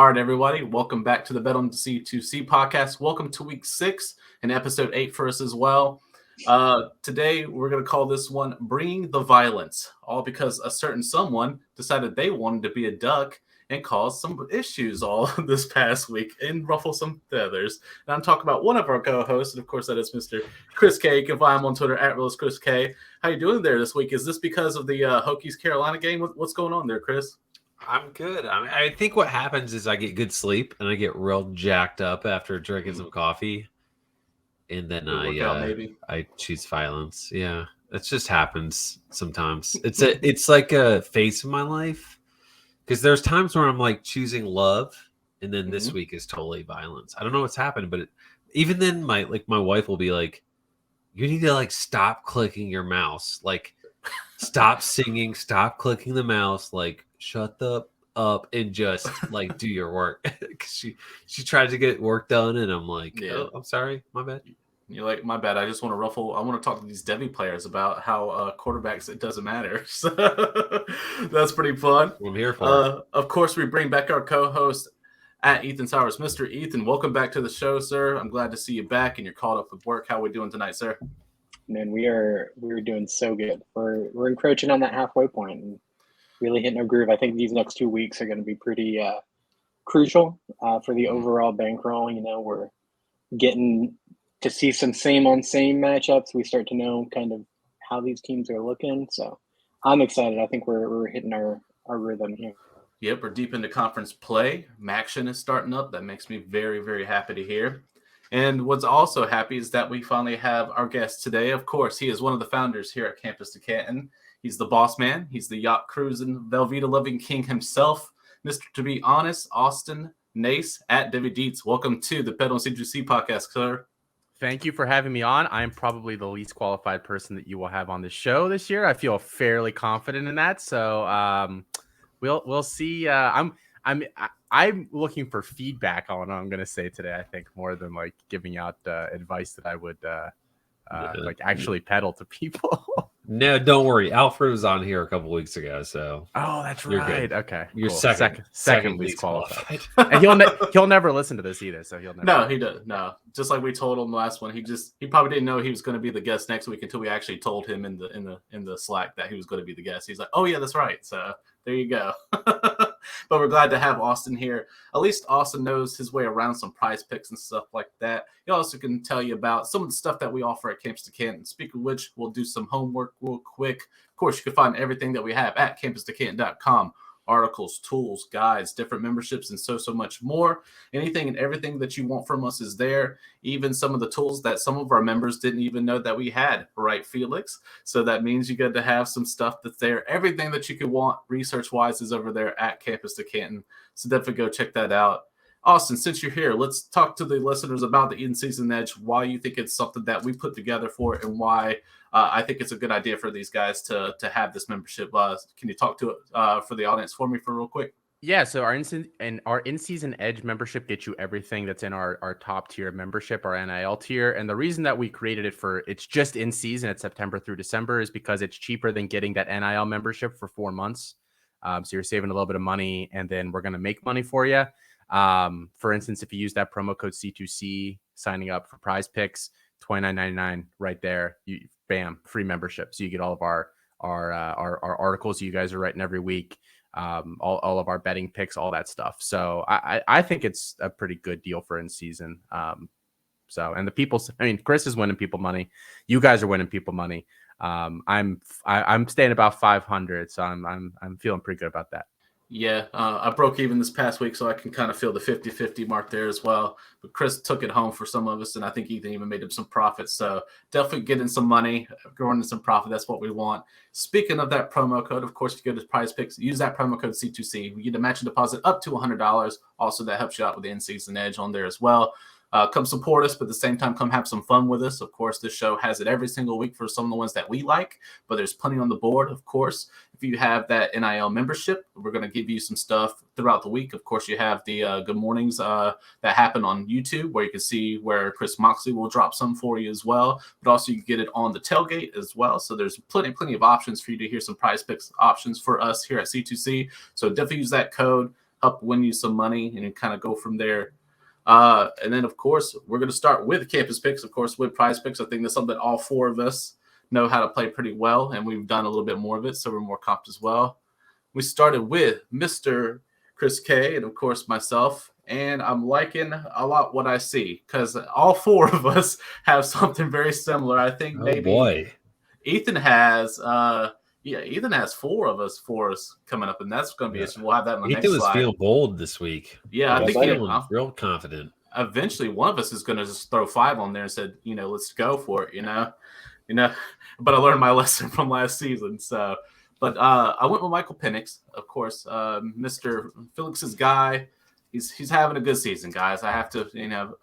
All right, everybody, welcome back to the Bet on C2C podcast. Welcome to week 6 and episode 8 for us as well. Today, we're going to call this one Bringing the Violence, all because a certain someone decided they wanted to be a duck and cause some issues all this past week and ruffle some feathers. And I'm talking about one of our co-hosts, and of course, that is Mr. Chris K. You can find him on Twitter at @RealistChrisK. How you doing there this week? Is this because of the Hokies-Carolina game? What's going on there, Chris? I'm good. I think what happens is I get good sleep and I get real jacked up after drinking some coffee, and then I choose violence. Yeah, it just happens sometimes. It's like a phase of my life because there's times where I'm like choosing love, and then this week is totally violence. I don't know what's happened, but even then, my wife will be like, "You need to like stop clicking your mouse, like." Stop singing, stop clicking the mouse, like shut the up and just like do your work. Cause she tried to get work done and I'm like, oh, I'm sorry, my bad. You're like, my bad. I just want to ruffle. I want to talk to these Debbie players about how quarterbacks, it doesn't matter. So that's pretty fun. I'm here for Of course, we bring back our co-host at Ethan Sowers. Mr. Ethan, welcome back to the show, sir. I'm glad to see you back and you're caught up with work. How are we doing tonight, sir? Man, we're doing so good. We're encroaching on that halfway point and really hitting our groove. I think these next 2 weeks are going to be pretty crucial for the overall bankroll. You know, we're getting to see some same on same matchups. We start to know kind of how these teams are looking. So I'm excited. I think we're hitting our rhythm here. Yep, we're deep into conference play. Maction is starting up. That makes me very, very happy to hear. And what's also happy is that we finally have our guest today. Of course, he is one of the founders here at Campus to Canton. He's the boss man. He's the yacht cruising, Velveeta loving king himself. Mr. To Be Honest, Austin Nace at David Dietz. Welcome to the Bet on C2C podcast, sir. Thank you for having me on. I'm probably the least qualified person that you will have on the show this year. I feel fairly confident in that. So we'll see. I'm looking for feedback on what I'm going to say today, I think, more than like giving out advice that I would like actually peddle to people. No, don't worry. Alfred was on here a couple weeks ago, so that's you're right. good. Okay, you're cool. second least qualified. And he'll never listen to this either, so he'll never. No, he does. No, just like we told him last one, he probably didn't know he was going to be the guest next week until we actually told him in the Slack that he was going to be the guest. He's like, oh yeah, that's right. So there you go. But we're glad to have Austin here. At least Austin knows his way around some prize picks and stuff like that. He also can tell you about some of the stuff that we offer at Campus to Canton. Speaking of which, we'll do some homework real quick. Of course, you can find everything that we have at campustocanton.com. Articles, tools, guides, different memberships, and so much more. Anything and everything that you want from us is there. Even some of the tools that some of our members didn't even know that we had, right, Felix? So that means you get to have some stuff that's there. Everything that you could want research-wise is over there at Campus to Canton. So definitely go check that out. Austin, since you're here, let's talk to the listeners about the in-season edge, why you think it's something that we put together for it, and why I think it's a good idea for these guys to have this membership. Can you talk to it for the audience for me for real quick? Yeah, so our in-season edge membership gets you everything that's in our top tier membership, our NIL tier. And the reason that we created it it's just in season, it's September through December, is because it's cheaper than getting that NIL membership for 4 months. So you're saving a little bit of money, and then we're going to make money for you. For instance, if you use that promo code C2C signing up for prize picks, $29.99 right there, bam, free membership. So you get all of our articles you guys are writing every week, all of our betting picks, all that stuff. So I think it's a pretty good deal for in season. And Chris is winning people money. You guys are winning people money. I'm staying about 500, so I'm feeling pretty good about that. Yeah, I broke even this past week, so I can kind of feel the 50-50 mark there as well. But Chris took it home for some of us, and I think Ethan even made him some profit. So definitely getting some money, growing in some profit. That's what we want. Speaking of that promo code, of course, if you go to Prize Picks, use that promo code C2C. We get a matching deposit up to $100. Also, that helps you out with the in-season edge on there as well. Come support us, but at the same time, come have some fun with us. Of course, this show has it every single week for some of the ones that we like, but there's plenty on the board, of course. If you have that NIL membership, we're going to give you some stuff throughout the week. Of course, you have the good mornings that happen on YouTube, where you can see where Chris Moxley will drop some for you as well, but also you can get it on the tailgate as well. So there's plenty of options for you to hear some prize picks options for us here at C2C. So definitely use that code. help win you some money and kind of go from there. And then, of course, we're going to start with campus picks, of course, with prize picks. I think that's something all four of us know how to play pretty well, and we've done a little bit more of it, so we're more comped as well. We started with Mr. Chris K and, of course, myself, and I'm liking a lot what I see because all four of us have something very similar. I think maybe Ethan has Ethan has four of us coming up, and that's going to be interesting. We'll have that in the next slide. Ethan was feeling bold this week. Yeah, I think feeling real confident. Eventually, one of us is going to just throw 5 on there and said, let's go for it, But I learned my lesson from last season, so. But I went with Michael Penix, of course, Mr. Felix's guy. He's having a good season, guys. I have to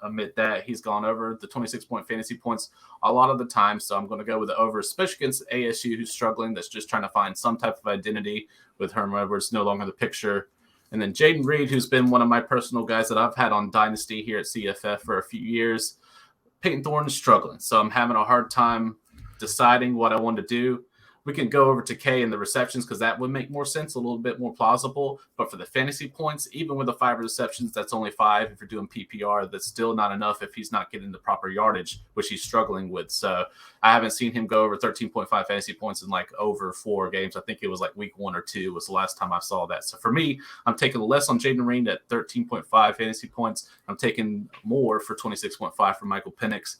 admit that he's gone over the 26-point fantasy points a lot of the time. So I'm going to go with the over, especially against ASU, who's struggling. That's just trying to find some type of identity with Herm Edwards no longer the picture. And then Jaden Reed, who's been one of my personal guys that I've had on Dynasty here at CFF for a few years. Peyton Thorne is struggling, so I'm having a hard time deciding what I want to do. We can go over to K and the receptions because that would make more sense, a little bit more plausible. But for the fantasy points, even with the 5 receptions, that's only 5. If you're doing PPR, that's still not enough if he's not getting the proper yardage, which he's struggling with. So I haven't seen him go over 13.5 fantasy points in over 4 games. I think it was week 1 or 2 was the last time I saw that. So for me, I'm taking less on Jaden Reed at 13.5 fantasy points. I'm taking more for 26.5 for Michael Penix.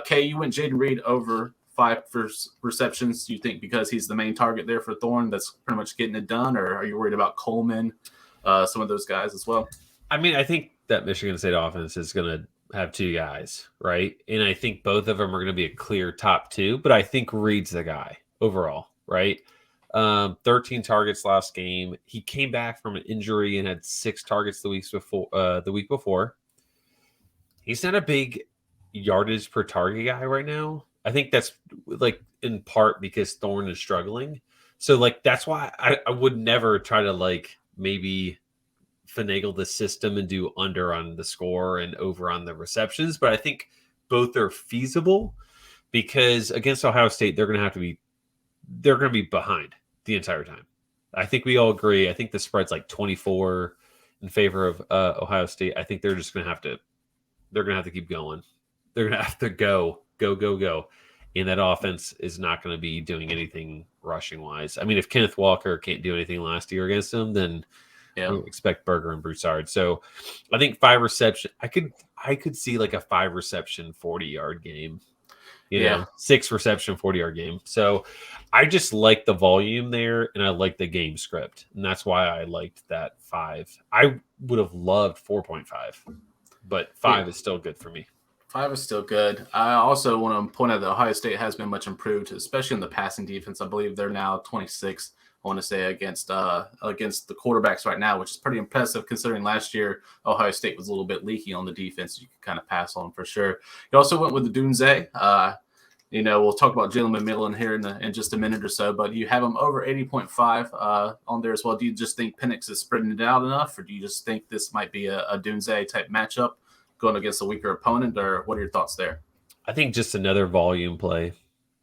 K, you went Jaden Reed over 5 for receptions. Do you think because he's the main target there for Thorne, that's pretty much getting it done, or are you worried about Coleman, some of those guys as well? I mean, I think that Michigan State offense is going to have 2 guys, right? And I think both of them are going to be a clear top 2, but I think Reed's the guy overall, right? 13 targets last game. He came back from an injury and had 6 targets the week before. He's not a big yardage per target guy right now. I think that's in part because Thorne is struggling. So that's why I would never try to maybe finagle the system and do under on the score and over on the receptions. But I think both are feasible because against Ohio State, they're going to be behind the entire time. I think we all agree. I think the spread's 24 in favor of Ohio State. I think they're just going to have to keep going. They're going to have to go. And that offense is not going to be doing anything rushing wise. I mean, if Kenneth Walker can't do anything last year against them, then I would expect Berger and Broussard. So I think 5 reception. I could see a 5 reception 40-yard game. 6 reception 40-yard game. So I just like the volume there, and I like the game script, and that's why I liked that 5. I would have loved 4.5, but 5 is still good for me. 5 is still good. I also want to point out that Ohio State has been much improved, especially in the passing defense. I believe they're now 26th, I want to say, against the quarterbacks right now, which is pretty impressive considering last year Ohio State was a little bit leaky on the defense. You could kind of pass on for sure. You also went with the Dunze. We'll talk about Jalen McMillan here in just a minute or so, but you have him over 80.5 on there as well. Do you just think Penix is spreading it out enough, or do you just think this might be a Dunze type matchup going against a weaker opponent, or what are your thoughts there? I think just another volume play.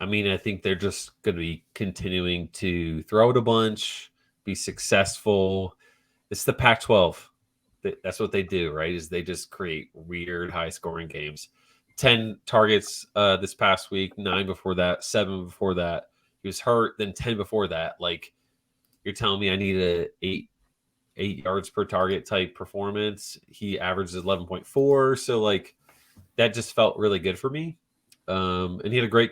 I mean, I think they're just going to be continuing to throw it a bunch, be successful. It's the Pac-12. That's what they do, right? Is they just create weird high-scoring games. 10 targets this past week, 9 before that, 7 before that. He was hurt, then 10 before that. You're telling me I need a 8 yards per target type performance. He averages 11.4. So that just felt really good for me. And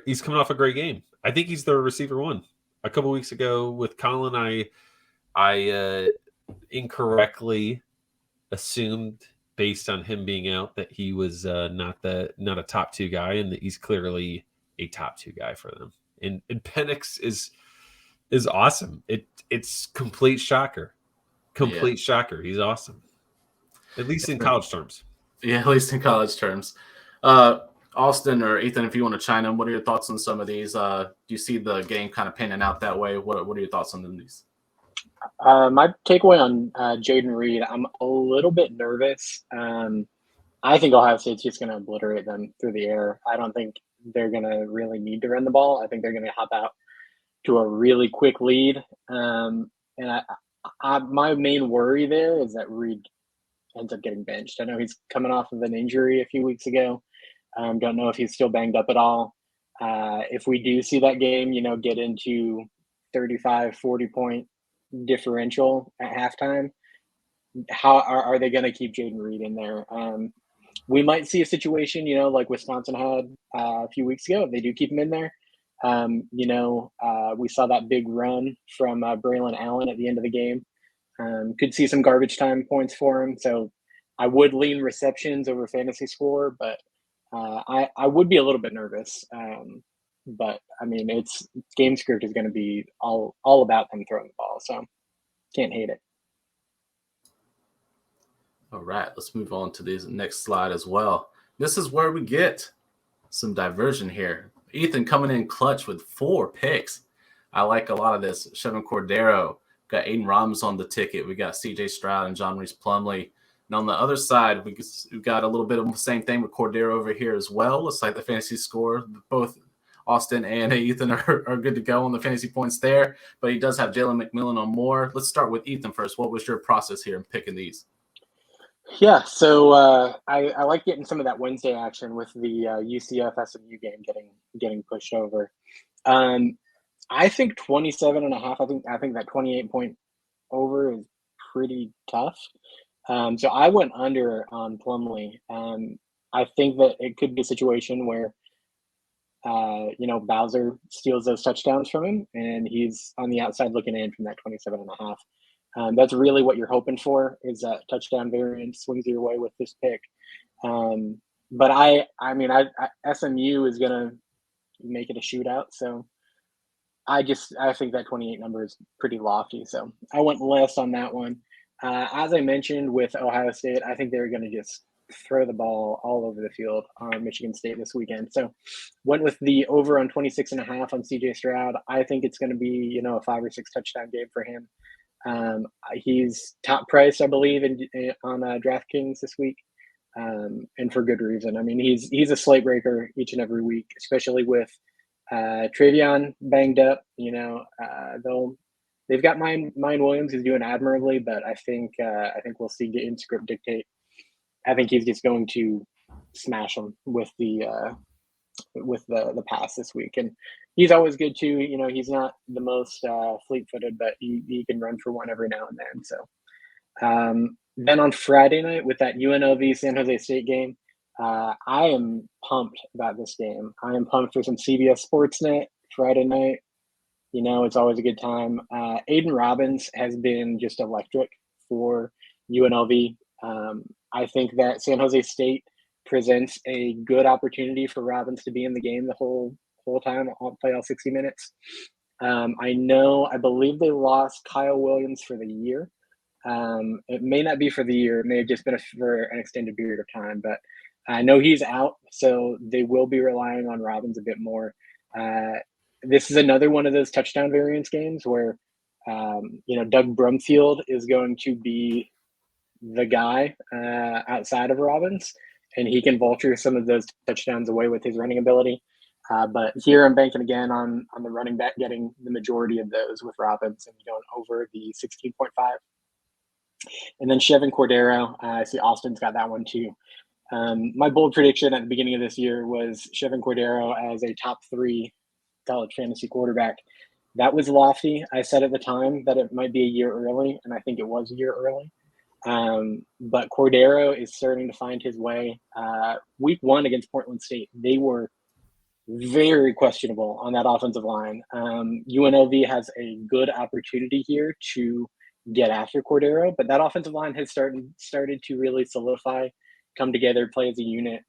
he's coming off a great game. I think he's the receiver 1. A couple weeks ago with Colin, I incorrectly assumed based on him being out that he was not a top 2 guy, and that he's clearly a top 2 guy for them. And Penix is awesome. It's complete shocker. Shocker. He's awesome. At least in college terms. Yeah, at least in college terms. Austin or Ethan, if you want to chime in, what are your thoughts on some of these? Do you see the game kind of panning out that way? What are your thoughts on these? My takeaway on Jaden Reed, I'm a little bit nervous. I think Ohio State's just going to obliterate them through the air. I don't think they're going to really need to run the ball. I think they're going to hop out to a really quick lead. And my main worry there is that Reed ends up getting benched. I know he's coming off of an injury a few weeks ago. Don't know if he's still banged up at all. If we do see that game, get into 35, 40-point differential at halftime, how are they going to keep Jaden Reed in there? We might see a situation, like Wisconsin had a few weeks ago. If they do keep him in there, we saw that big run from Braylon Allen at the end of the game. Could see some garbage time points for him. So I would lean receptions over fantasy score, but I would be a little bit nervous. But I mean, it's game script is going to be all about them throwing the ball. So can't hate it. All right, let's move on to this next slide as well. This is where we get some diversion here. Ethan coming in clutch with 4 picks. I like a lot of this. Chevin Cordero, got Aiden Robbins on the ticket. We got CJ Stroud and John Reese Plumlee. And on the other side, we've got a little bit of the same thing with Cordero over here as well. Looks like the fantasy score, both Austin and Ethan are good to go on the fantasy points there. But he does have Jalen McMillan on more. Let's start with Ethan first. What was your process here in picking these? Yeah, so I like getting some of that Wednesday action with the UCF SMU game getting pushed over. I think 27.5. I think that 28-point over is pretty tough. So I went under on Plumlee. I think that it could be a situation where Bowser steals those touchdowns from him, and he's on the outside looking in from that 27.5. That's really what you're hoping for, is that touchdown variance swings your way with this pick. But I mean, SMU is going to make it a shootout. So I think that 28 number is pretty lofty. So I went less on that one. As I mentioned with Ohio State, I think they're going to just throw the ball all over the field on Michigan State this weekend. So went with the over on 26.5 on CJ Stroud. I think it's going to be, a 5 or 6 touchdown game for him. He's top price, I believe, on DraftKings this week, and for good reason. I mean, he's a slate breaker each and every week, especially with Travion banged up. They've got Mine Williams, who's doing admirably, but I think we'll see game script dictate. I think he's just going to smash them with the pass this week, and he's always good too. He's not the most fleet-footed, but he can run for one every now and then. So then on Friday night with that UNLV San Jose State game, I am pumped about this game. I am pumped for some CBS Sportsnet Friday night. It's always a good time. Aiden Robbins has been just electric for UNLV. I think that San Jose State presents a good opportunity for Robbins to be in the game the whole time. I'll play all 60 minutes. I believe they lost Kyle Williams for the year. It may not be for the year. It may have just been for an extended period of time, but I know he's out, so they will be relying on Robbins a bit more. This is another one of those touchdown variance games where, Doug Brumfield is going to be the guy outside of Robbins, and he can vulture some of those touchdowns away with his running ability. But here I'm banking again on the running back getting the majority of those with Robbins and going over the 16.5. And then Chevin Cordero, I see Austin's got that one too. My bold prediction at the beginning of this year was Chevin Cordero as a top 3 college fantasy quarterback. That was lofty. I said at the time that it might be a year early, and I think it was a year early. But Cordero is starting to find his way. Week 1 against Portland State, they were very questionable on that offensive line. UNLV has a good opportunity here to get after Cordero, but that offensive line has started to really solidify, come together, play as a unit.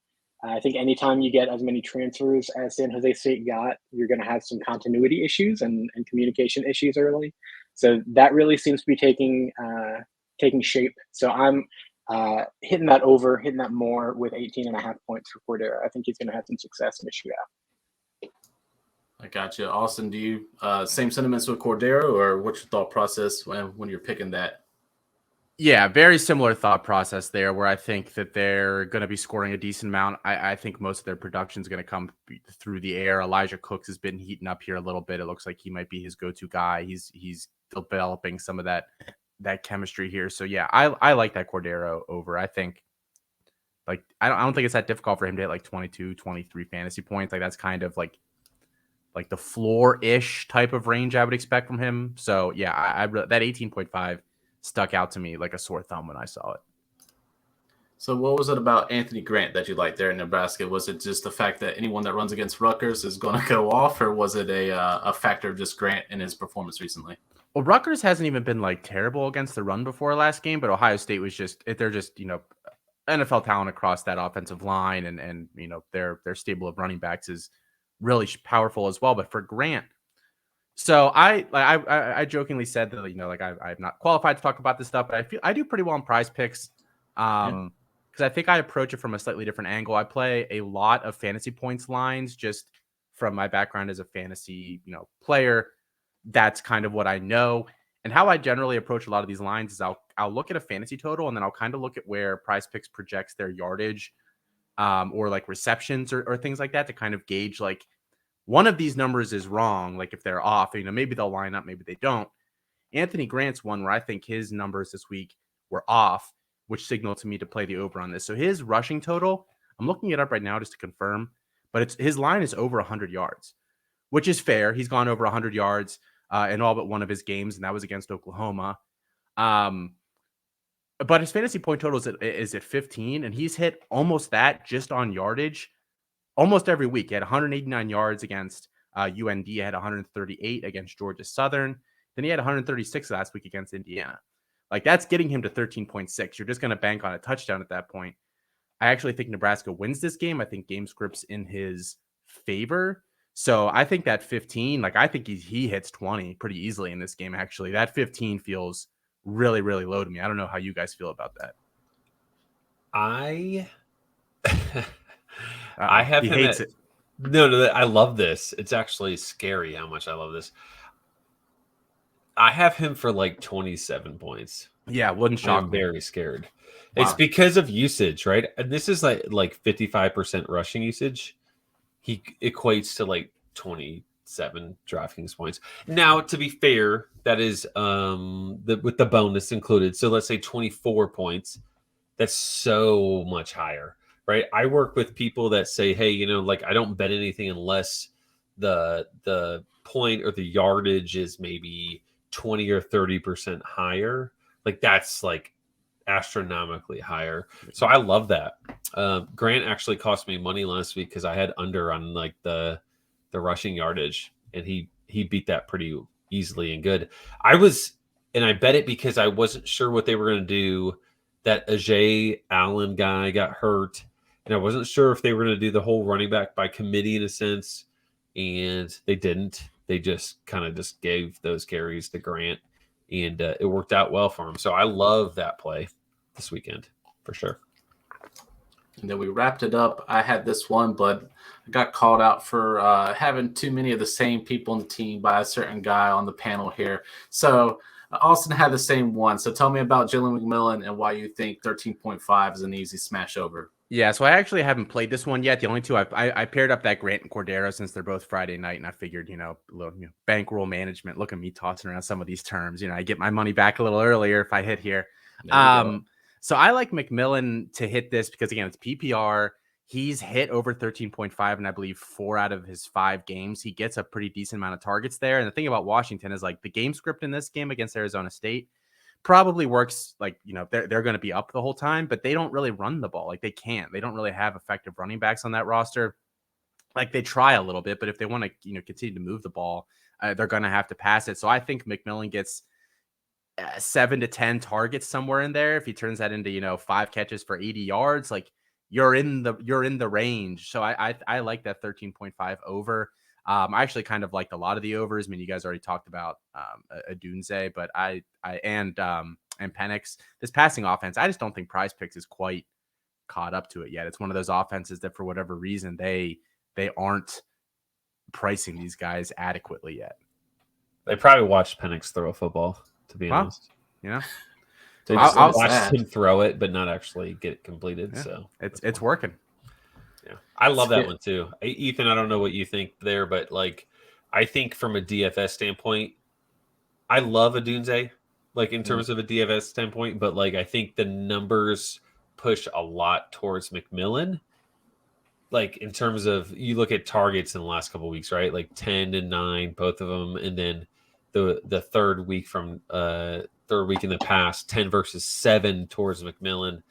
I think anytime you get as many transfers as San Jose State got, you're going to have some continuity issues and communication issues early. So that really seems to be taking shape. So I'm hitting that more with 18.5 points for Cordero. I think he's going to have some success in the shootout. I got you. Austin, do you same sentiments with Cordero, or what's your thought process when you're picking that? Yeah, very similar thought process there, where I think that they're going to be scoring a decent amount. I think most of their production is going to come through the air. Elijah Cooks has been heating up here a little bit. It looks like he might be his go-to guy. He's developing some of that chemistry here. So yeah, I like that Cordero over. I think like I don't think it's that difficult for him to hit like 22, 23 fantasy points. Like that's kind of like the floor-ish type of range I would expect from him. So yeah, I that 18.5 stuck out to me like a sore thumb when I saw it. So what was it about Anthony Grant that you liked there in Nebraska? Was it just the fact that anyone that runs against Rutgers is going to go off, or was it a factor of just Grant and his performance recently? Well, Rutgers hasn't even been like terrible against the run before last game, but Ohio State was they're just, NFL talent across that offensive line and their stable of running backs is really powerful as well. But for Grant, so I jokingly said that I'm not qualified to talk about this stuff, but I feel I do pretty well in Prize Picks. Because I think I approach it from a slightly different angle. I play a lot of fantasy points lines just from my background as a fantasy, player. That's kind of what I know. And how I generally approach a lot of these lines is I'll look at a fantasy total and then I'll kind of look at where Prize Picks projects their yardage or like receptions or things like that to kind of gauge like one of these numbers is wrong. Like if they're off, maybe they'll line up, maybe they don't. Anthony Grant's one where I think his numbers this week were off, which signaled to me to play the over on this. So his rushing total, I'm looking it up right now just to confirm, but his line is over 100 yards, which is fair. He's gone over 100 yards in all but one of his games, and that was against Oklahoma. But his fantasy point total is at 15, and he's hit almost that just on yardage almost every week. He had 189 yards against UND. He had 138 against Georgia Southern. Then he had 136 last week against Indiana. Like that's getting him to 13.6. You're just going to bank on a touchdown at that point. I actually think Nebraska wins this game. I think game script's in his favor. So I think that 15, like I think he hits 20 pretty easily in this game. Actually, that 15 feels really, really low to me. I don't know how you guys feel about that. I have he him hates at, it. No, I love this. It's actually scary how much I love this. I have him for like 27 points. Yeah, wouldn't shock me. I'm very scared. Wow. It's because of usage, right? And this is like 55% rushing usage. He equates to like 27 DraftKings points. Now, to be fair, that is with the bonus included. So let's say 24 points. That's so much higher, right? I work with people that say, hey, like I don't bet anything unless the point or the yardage is maybe 20 or 30% higher. Like that's like astronomically higher. So I love that. Grant actually cost me money last week because I had under on like the rushing yardage, and he beat that pretty easily and good. I bet it because I wasn't sure what they were going to do. That Ajay Allen guy got hurt, and I wasn't sure if they were going to do the whole running back by committee in a sense, and they didn't. They just kind of just gave those carries to Grant, and it worked out well for him. So I love that play this weekend for sure. And then we wrapped it up. I had this one, but I got called out for having too many of the same people on the team by a certain guy on the panel here. So Austin had the same one. So tell me about Jalen McMillan and why you think 13.5 is an easy smash over. Yeah, so I actually haven't played this one yet. The only two I paired up that Grant and Cordero since they're both Friday night, and I figured, bankroll management. Look at me tossing around some of these terms. I get my money back a little earlier if I hit here. So I like McMillan to hit this because again, it's PPR. He's hit over 13.5, and I believe 4 out of his 5 games. He gets a pretty decent amount of targets there. And the thing about Washington is like the game script in this game against Arizona State probably works like, they're going to be up the whole time, but they don't really run the ball. Like they don't really have effective running backs on that roster. Like they try a little bit, but if they want to, continue to move the ball, they're going to have to pass it. So I think McMillan gets 7 to 10 targets somewhere in there. If he turns that into, 5 catches for 80 yards, like you're in the range. So I like that 13.5 over. I actually kind of liked a lot of the overs. I mean, you guys already talked about Adunze, but and Penix. This passing offense, I just don't think Prize Picks is quite caught up to it yet. It's one of those offenses that for whatever reason they aren't pricing these guys adequately yet. They probably watched Penix throw a football, to be honest. Yeah. They just watched him throw it, but not actually get it completed. Yeah. So it's working. Yeah, I love that one too. Ethan, I don't know what you think there, but like, I think from a DFS standpoint, I love Adunze. like in terms of a DFS standpoint, but like I think the numbers push a lot towards McMillan. Like in terms of you look at targets in the last couple of weeks, right? Like 10 and 9, both of them, and then the third week in the past, 10 versus 7 towards McMillan.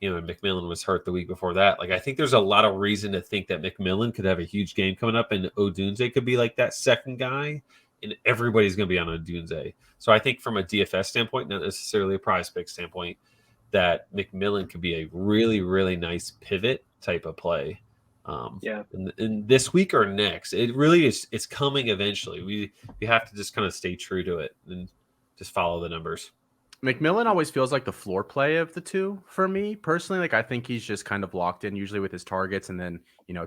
You know, McMillan was hurt the week before that. Like I think there's a lot of reason to think that McMillan could have a huge game coming up, and Odunze could be like that second guy, and everybody's going to be on Odunze. So I think from a DFS standpoint, not necessarily a prize pick standpoint, that McMillan could be a really, really nice pivot type of play. In this week or next, it really is. It's coming eventually. We have to just kind of stay true to it and just follow the numbers. McMillan always feels like the floor play of the two for me personally. Like I think he's just kind of locked in usually with his targets, and then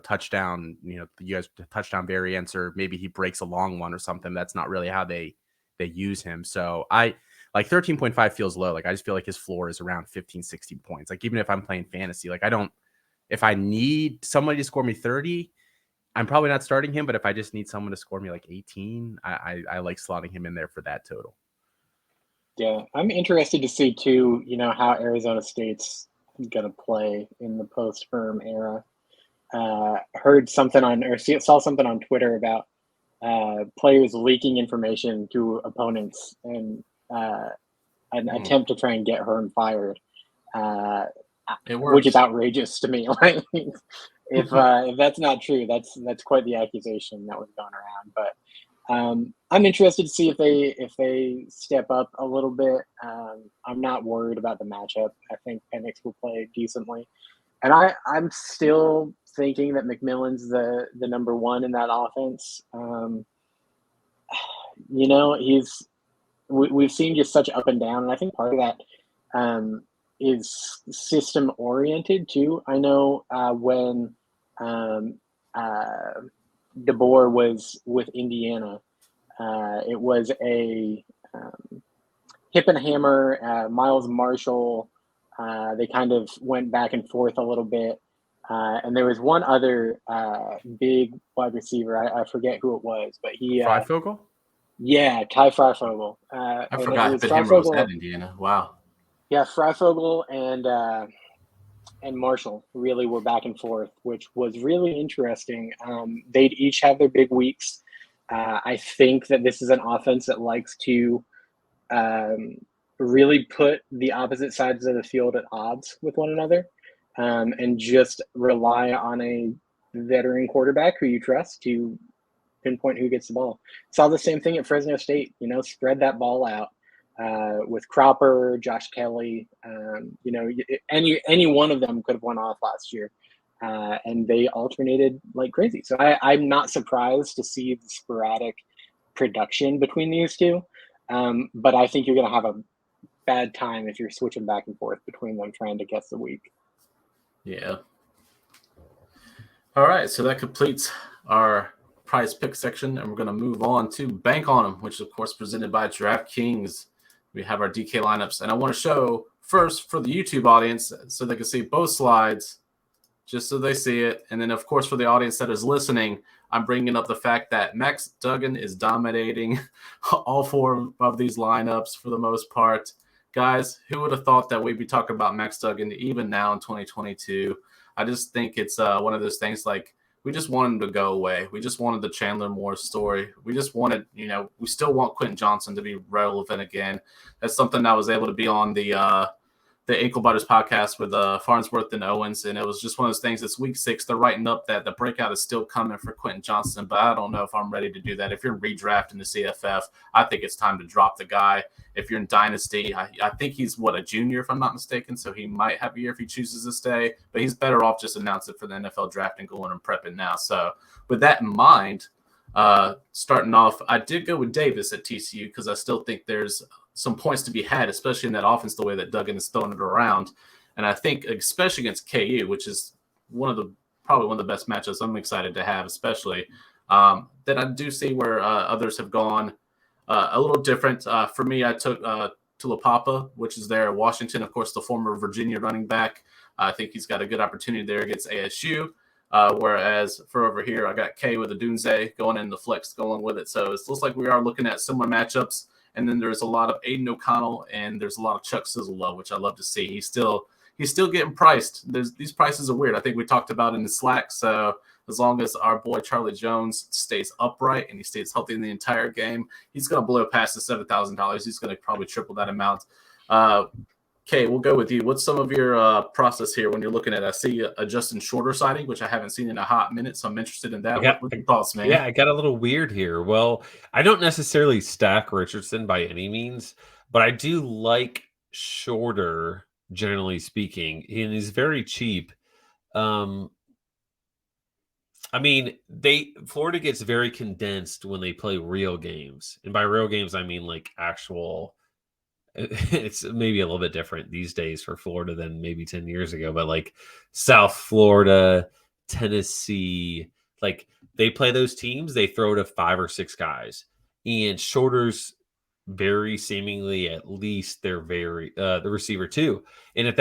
touchdown, you guys touchdown variants, or maybe he breaks a long one or something. That's not really how they use him. So I like 13.5 feels low. Like I just feel like his floor is around 15, 16 points. Like even if I'm playing fantasy, like if I need somebody to score me 30, I'm probably not starting him. But if I just need someone to score me like 18, I like slotting him in there for that total. Yeah, I'm interested to see too, how Arizona State's going to play in the post-firm era. Heard something saw something on Twitter about players leaking information to opponents and an attempt to try and get Herm fired. Which is outrageous to me. Like, if that's not true, that's quite the accusation that was going around. But I'm interested to see if they step up a little bit. I'm not worried about the matchup. I think Penix will play decently, and I'm still thinking that McMillan's the number one in that offense. We've seen just such up and down, and I think part of that is system oriented too. I know when DeBoer was with Indiana, it was a hip and hammer. Miles Marshall, they kind of went back and forth a little bit. And there was one other big wide receiver. I forget who it was, but he Freifogel? Yeah, Ty Freifogel. I forgot hip and hammer was at Indiana. Wow. Yeah, Freifogel and Marshall really were back and forth, which was really interesting. They'd each have their big weeks. I think that this is an offense that likes to really put the opposite sides of the field at odds with one another, and just rely on a veteran quarterback who you trust to pinpoint who gets the ball. Saw the same thing at Fresno State, spread that ball out. With Cropper, Josh Kelly, any one of them could have went off last year, and they alternated like crazy. So I'm not surprised to see the sporadic production between these two, but I think you're going to have a bad time if you're switching back and forth between them trying to guess the week. Yeah. All right, so that completes our prize pick section, and we're going to move on to Bank on them, which is, of course, presented by DraftKings. We have our DK lineups, and I want to show first for the YouTube audience so they can see both slides, just so they see it. And then, of course, for the audience that is listening, I'm bringing up the fact that Max Duggan is dominating all four of these lineups for the most part. Guys, who would have thought that we'd be talking about Max Duggan even now in 2022? I just think it's one of those things like, we just want him to go away. We just wanted the Chandler Morris story. We just wanted, we still want Quentin Johnson to be relevant again. That's something I was able to be on the Ankle Biters podcast with Farnsworth and Owens, and it was just one of those things. It's week 6. They're writing up that the breakout is still coming for Quentin Johnson, but I don't know if I'm ready to do that. If you're redrafting the CFF, I think it's time to drop the guy. If you're in Dynasty, I think he's, a junior, if I'm not mistaken, so he might have a year if he chooses to stay, but he's better off just announcing it for the NFL draft and going and prepping now. So with that in mind, starting off, I did go with Davis at TCU because I still think there's some points to be had, especially in that offense, the way that Duggan is throwing it around. And I think, especially against KU, which is probably one of the best matchups I'm excited to have, especially, that I do see where others have gone a little different. For me, I took Tulapapa, which is there at Washington, of course, the former Virginia running back. I think he's got a good opportunity there against ASU. Whereas for over here, I got K with Odunze going in the flex going with it. So it looks like we are looking at similar matchups. And then there's a lot of Aiden O'Connell, and there's a lot of Chuck Sizzle, which I love to see. He's still getting priced. These prices are weird. I think we talked about in the Slack. So as long as our boy Charlie Jones stays upright and he stays healthy in the entire game, he's going to blow past the $7,000. He's going to probably triple that amount. Kay, we'll go with you. What's some of your process here when you're looking at? I see a Justin Shorter sighting, which I haven't seen in a hot minute, so I'm interested in that. What's your thoughts, man? Yeah, I got a little weird here. Well, I don't necessarily stack Richardson by any means, but I do like Shorter, generally speaking, and he's very cheap. I mean, Florida gets very condensed when they play real games, and by real games I mean like actual. It's maybe a little bit different these days for Florida than maybe 10 years ago, but like South Florida, Tennessee, like they play those teams, they throw to 5 or 6 guys, and Shorter's very seemingly at least they're very the receiver too. And at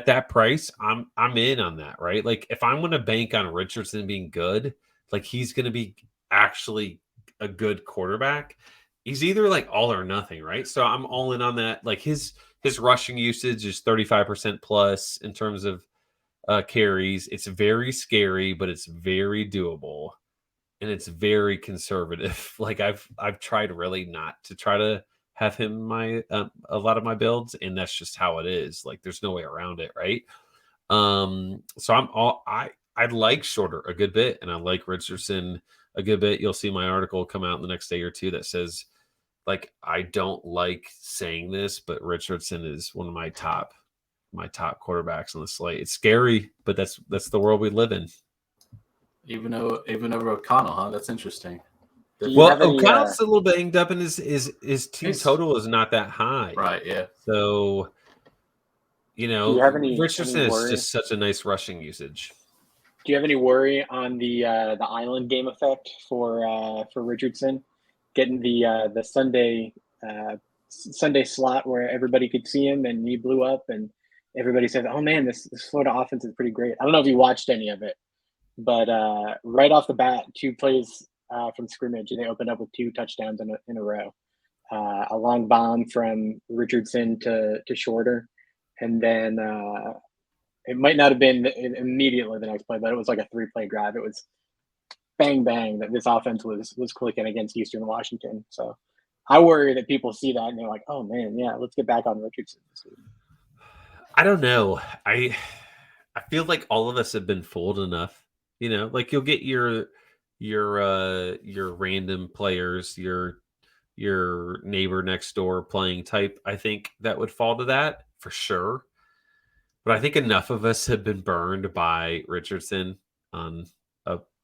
that price, I'm in on that, right? Like if I'm going to bank on Richardson being good, like he's going to be actually a good quarterback. He's either like all or nothing, right? So I'm all in on that. Like his rushing usage is 35% plus in terms of carries. It's very scary, but it's very doable, and it's very conservative. Like I've tried really not to try to have him in my a lot of my builds, and that's just how it is. Like there's no way around it, right? So I like Shorter a good bit, and I like Richardson a good bit. You'll see my article come out in the next day or two that says, like, I don't like saying this, but Richardson is one of my top quarterbacks on the slate. It's scary, but that's the world we live in. Even over O'Connell, huh? That's interesting. Well, O'Connell's a little banged up, and his team total is not that high. Right, yeah. So, Richardson is just such a nice rushing usage. Do you have any worry on the island game effect for Richardson? Getting the Sunday slot where everybody could see him and he blew up and everybody said, "Oh man, this Florida offense is pretty great." I don't know if you watched any of it, but right off the bat, 2 plays from scrimmage, and they opened up with 2 touchdowns in a row. A long bomb from Richardson to Shorter, and then it might not have been immediately the next play, but it was like a 3-play drive. It was bang, bang, that this offense was clicking against Eastern Washington. So I worry that people see that and they're like, oh, man, yeah, let's get back on Richardson this week. I don't know. I feel like all of us have been fooled enough. Like you'll get your random players, your neighbor next door playing type. I think that would fall to that for sure. But I think enough of us have been burned by Richardson on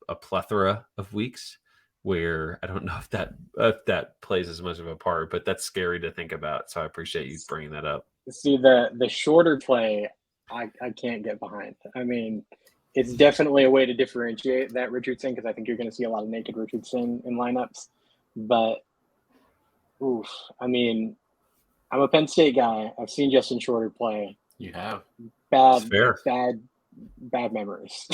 a plethora of weeks where I don't know if that plays as much of a part, but that's scary to think about. So I appreciate you bringing that up. See, the Shorter play, I can't get behind. I mean, it's definitely a way to differentiate that Richardson, because I think you're going to see a lot of naked Richardson in lineups. But, I mean, I'm a Penn State guy. I've seen Justin Shorter play. You have? Bad memories.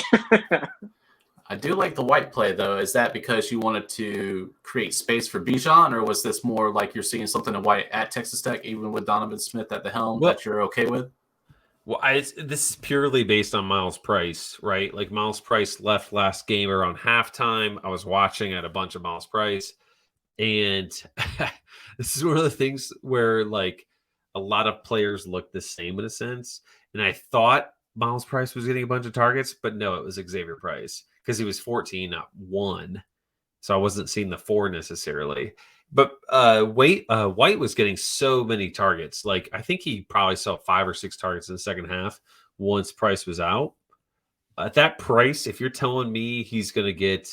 I do like the White play, though. Is that because you wanted to create space for Bijan, or was this more like you're seeing something in White at Texas Tech, even with Donovan Smith at the helm, that you're okay with? Well, this is purely based on Miles Price, right? Like Miles Price left last game around halftime. I was watching at a bunch of Miles Price, and this is one of the things where like a lot of players look the same in a sense. And I thought Miles Price was getting a bunch of targets, but no, it was Xavier Price because he was 14, not 1. So I wasn't seeing the 4 necessarily. But White was getting so many targets. Like I think he probably saw 5 or 6 targets in the second half once Price was out. At that price, if you're telling me he's going to get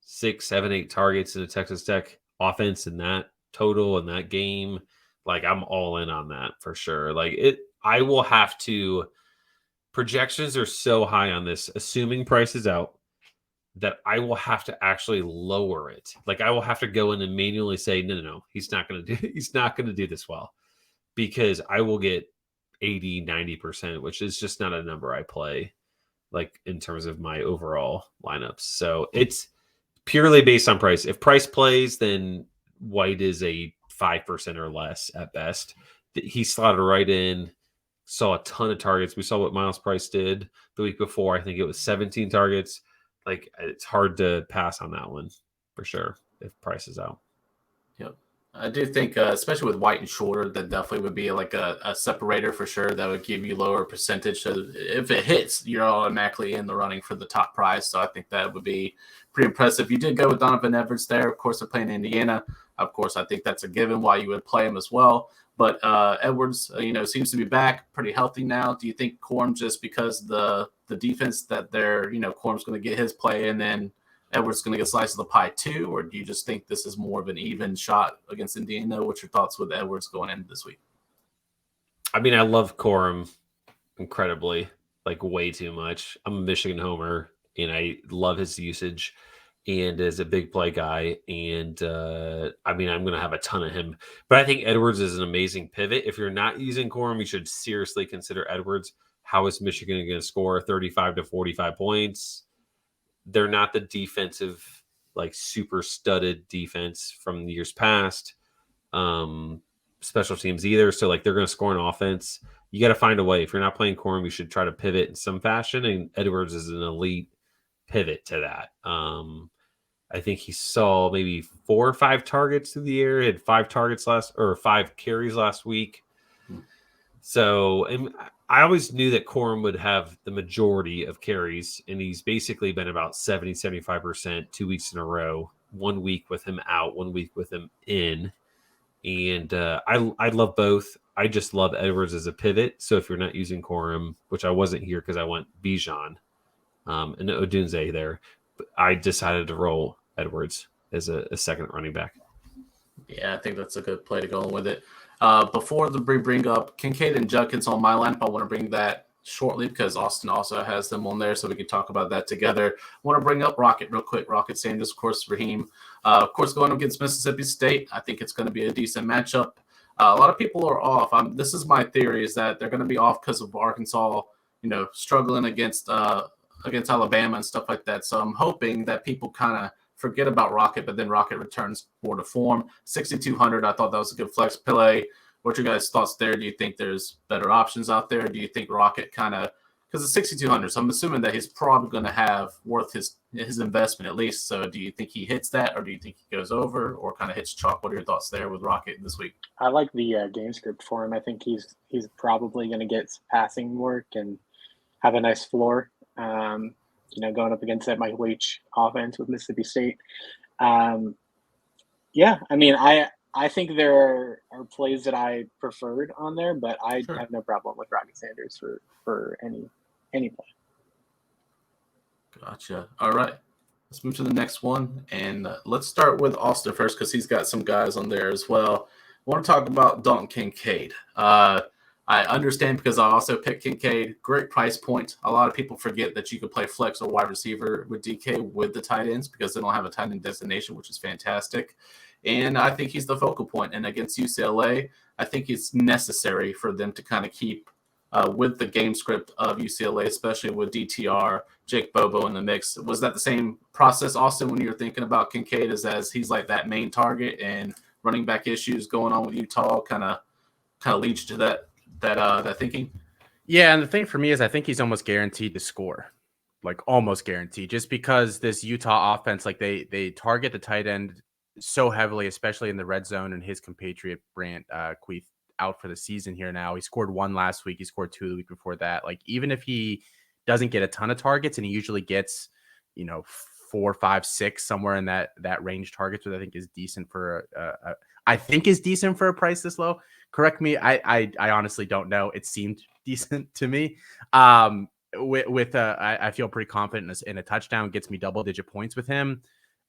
6, 7, 8 targets in a Texas Tech offense in that total in that game, like I'm all in on that for sure. Like I will have to. Projections are so high on this, assuming Price is out, that I will have to actually lower it. Like I will have to go in and manually say, no, he's not going to do this well, because I will get 80, 90%, which is just not a number I play like in terms of my overall lineups. So it's purely based on Price. If Price plays, then White is a 5% or less at best. He slotted right in, saw a ton of targets. We saw what Miles Price did the week before. I think it was 17 targets. Like, it's hard to pass on that one for sure if Price is out. Yep. I do think, especially with White and Shorter, that definitely would be like a separator for sure. That would give you lower percentage. So if it hits, you're automatically in the running for the top prize. So I think that would be pretty impressive. You did go with Donovan Edwards there. Of course, they're playing Indiana. Of course, I think that's a given why you would play him as well. But Edwards, seems to be back, pretty healthy now. Do you think Corum, just because the defense that they're, Corum's going to get his play and then Edwards going to get a slice of the pie too, or do you just think this is more of an even shot against Indiana? What's your thoughts with Edwards going into this week? I mean, I love Corum incredibly, like way too much. I'm a Michigan homer, and I love his usage and is a big play guy. And I'm going to have a ton of him. But I think Edwards is an amazing pivot. If you're not using Corum, you should seriously consider Edwards. How is Michigan going to score 35 to 45 points? They're not the defensive, like super studded defense from years past, special teams either. So like they're going to score an offense. You got to find a way. If you're not playing Corum, you should try to pivot in some fashion. And Edwards is an elite pivot to that. I think he saw maybe 4 or 5 targets through the air. He had 5 carries last week. So, and I always knew that Corum would have the majority of carries, and he's basically been about 70-75% 2 weeks in a row. 1 week with him out, 1 week with him in. And I love both. I just love Edwards as a pivot. So if you're not using Corum, which I wasn't here because I went Bijan and Odunze there, but I decided to roll Edwards as a second running back. Yeah, I think that's a good play to go with it. Before we bring up Kincaid and Judkins on my lineup, I want to bring that shortly because Austin also has them on there, so we can talk about that together. I want to bring up Rocket real quick. Rocket Sanders, of course, Raheem. Of course, going against Mississippi State, I think it's going to be a decent matchup. A lot of people are off. This is my theory, is that they're going to be off because of Arkansas, struggling against Alabama and stuff like that. So I'm hoping that people kind of forget about Rocket, but then Rocket returns more to form. 6,200, I thought that was a good flex play. What's your guys' thoughts there? Do you think there's better options out there? Do you think Rocket kind of, because it's 6,200, so I'm assuming that he's probably going to have worth his investment at least. So do you think he hits that, or do you think he goes over, or kind of hits chalk? What are your thoughts there with Rocket this week? I like the game script for him. I think he's probably going to get passing work and have a nice floor. Going up against that Mike Leach offense with Mississippi State. I think there are plays that I preferred on there, but I have no problem with Rocket Sanders for any play. Gotcha. All right. Let's move to the next one. And let's start with Austin first because he's got some guys on there as well. I want to talk about Dalton Kincaid. I understand because I also picked Kincaid. Great price point. A lot of people forget that you could play flex or wide receiver with DK with the tight ends because they don't have a tight end designation, which is fantastic. And I think he's the focal point. And against UCLA, I think it's necessary for them to kind of keep with the game script of UCLA, especially with DTR, Jake Bobo in the mix. Was that the same process, Austin, when you were thinking about Kincaid as he's like that main target and running back issues going on with Utah kind of leads to that thinking? Yeah, and the thing for me is I think he's almost guaranteed to score, like almost guaranteed, just because this Utah offense, like they target the tight end so heavily, especially in the red zone, and his compatriot Brant Queeth out for the season here now. He scored 1 last week. He scored 2 the week before that. Like even if he doesn't get a ton of targets, and he usually gets 4, 5, 6 somewhere in that range targets, which I think is decent for a price this low. Correct me. I honestly don't know. It seemed decent to me. I feel pretty confident in a touchdown gets me double-digit points with him.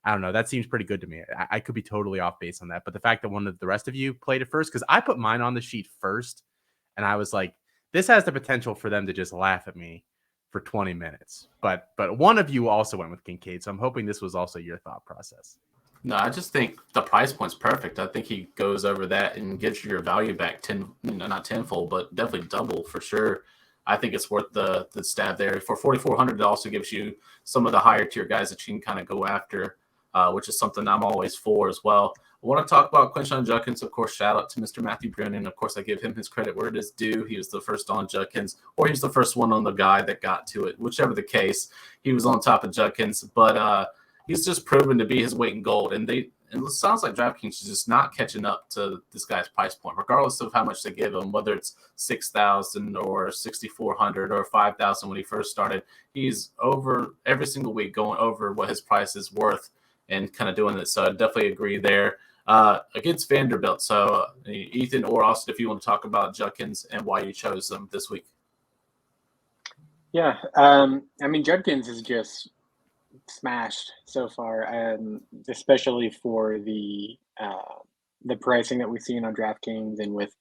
I don't know. That seems pretty good to me. I could be totally off base on that. But the fact that one of the rest of you played it first, because I put mine on the sheet first, and I was like, this has the potential for them to just laugh at me for 20 minutes. But one of you also went with Kincaid, so I'm hoping this was also your thought process. No, I just think the price point's perfect. I think he goes over that and gets your value back not tenfold, but definitely double for sure. I think it's worth the stab there. For 4,400, it also gives you some of the higher tier guys that you can kind of go after, which is something I'm always for as well. I want to talk about Quinshon Judkins. Of course, shout out to Mr. Matthew Brennan. Of course, I give him his credit where it is due. He was the first on Judkins, or he was the first one on the guy that got to it. Whichever the case, he was on top of Judkins. But he's just proven to be his weight in gold. And it sounds like DraftKings is just not catching up to this guy's price point, regardless of how much they give him, whether it's 6,000 or 6,400 or 5,000 when he first started. He's over every single week going over what his price is worth and kind of doing it. So I definitely agree there. Against Vanderbilt. So Ethan or Austin, if you want to talk about Judkins and why you chose them this week. Yeah. I mean, Judkins is just smashed so far, especially for the pricing that we've seen on DraftKings and with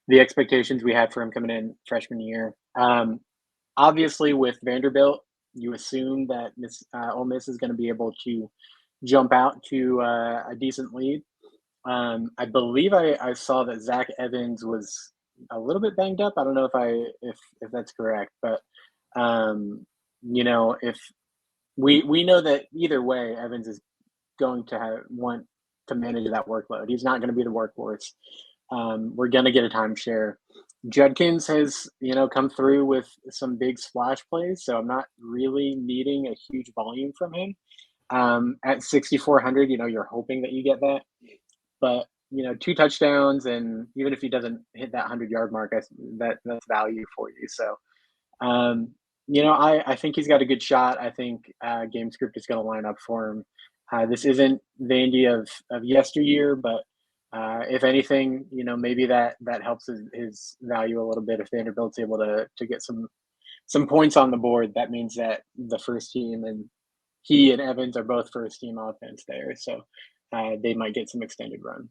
the expectations we had for him coming in freshman year. Obviously, with Vanderbilt, you assume that Ole Miss is going to be able to jump out to a decent lead. I believe I saw that Zach Evans was a little bit banged up. I don't know if that's correct, but if we know that either way, Evans is going to want to manage that workload. He's not going to be the workhorse. We're going to get a timeshare. Judkins has, come through with some big splash plays, so I'm not really needing a huge volume from him. At 6,400, you're hoping that you get that. But 2 touchdowns, and even if he doesn't hit that 100-yard mark, that's value for you. So, I think he's got a good shot. I think GameScript is going to line up for him. This isn't Vandy of yesteryear, but if anything, maybe that helps his value a little bit. If Vanderbilt's able to get some points on the board, that means that the first team and he and Evans are both first team offense there. So they might get some extended run.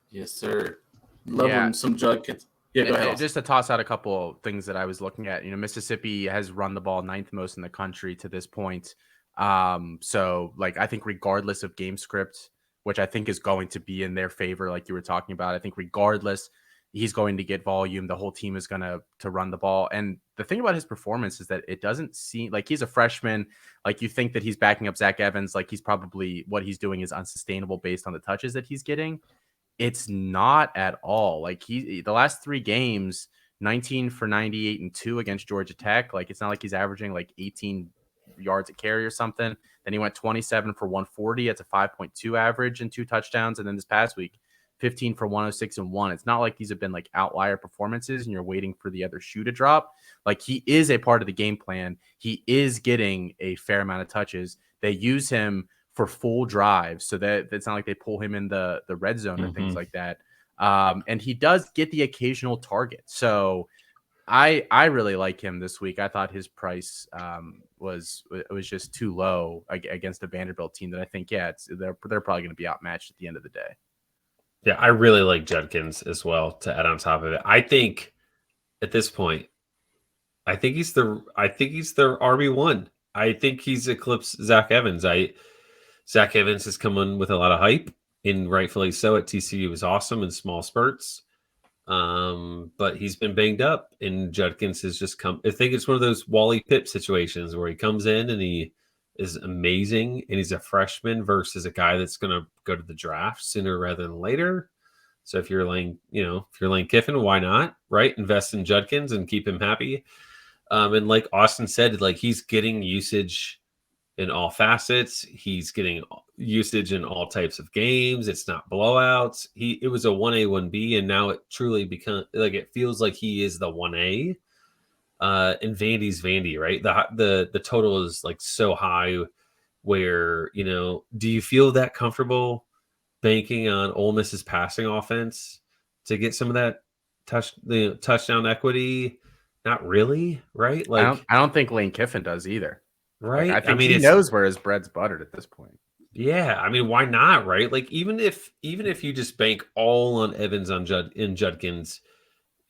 Yes, sir. Loving some Judkins. Yeah, go ahead. Just to toss out a couple things that I was looking at, Mississippi has run the ball 9th most in the country to this point. So I think regardless of game script, which I think is going to be in their favor, like you were talking about, I think regardless, he's going to get volume. The whole team is going to run the ball. And the thing about his performance is that it doesn't seem like he's a freshman. Like you think that he's backing up Zach Evans. Like he's probably what he's doing is unsustainable based on the touches that he's getting. It's not at all. Like the last 3 games, 19 for 98 and 2 against Georgia Tech. Like it's not like he's averaging like 18 yards a carry or something. Then he went 27 for 140. It's a 5.2 average and 2 touchdowns. And then this past week, 15 for 106 and 1. It's not like these have been like outlier performances and you're waiting for the other shoe to drop. Like he is a part of the game plan. He is getting a fair amount of touches. They use him for full drives, so that it's not like they pull him in the red zone or things like that. And he does get the occasional target. So I really like him this week. I thought his price was just too low against a Vanderbilt team that I think, they're probably going to be outmatched at the end of the day. Yeah, I really like Judkins as well to add on top of it. I think at this point, I think he's the RB1. I think he's eclipsed Zach Evans. Zach Evans has come in with a lot of hype, and rightfully so. At TCU, he was awesome in small spurts, but he's been banged up. And Judkins has just come. I think it's one of those Wally Pipp situations where he comes in and he is amazing, and he's a freshman versus a guy that's going to go to the draft sooner rather than later. So if you're Lane Kiffin, why not? Right, invest in Judkins and keep him happy. And like Austin said, like he's getting usage in all facets. He's getting usage in all types of games. It's not blowouts. It was a 1A, 1B, and now it truly becomes like it feels like he is the 1A. And Vandy's Vandy, right? The total is like so high where, do you feel that comfortable banking on Ole Miss's passing offense to get some of that touchdown equity? Not really, right? Like I don't think Lane Kiffin does either. Right. Like, I think he knows where his bread's buttered at this point. Yeah. I mean, why not? Right. Like even if you just bank all on Evans in Judkins,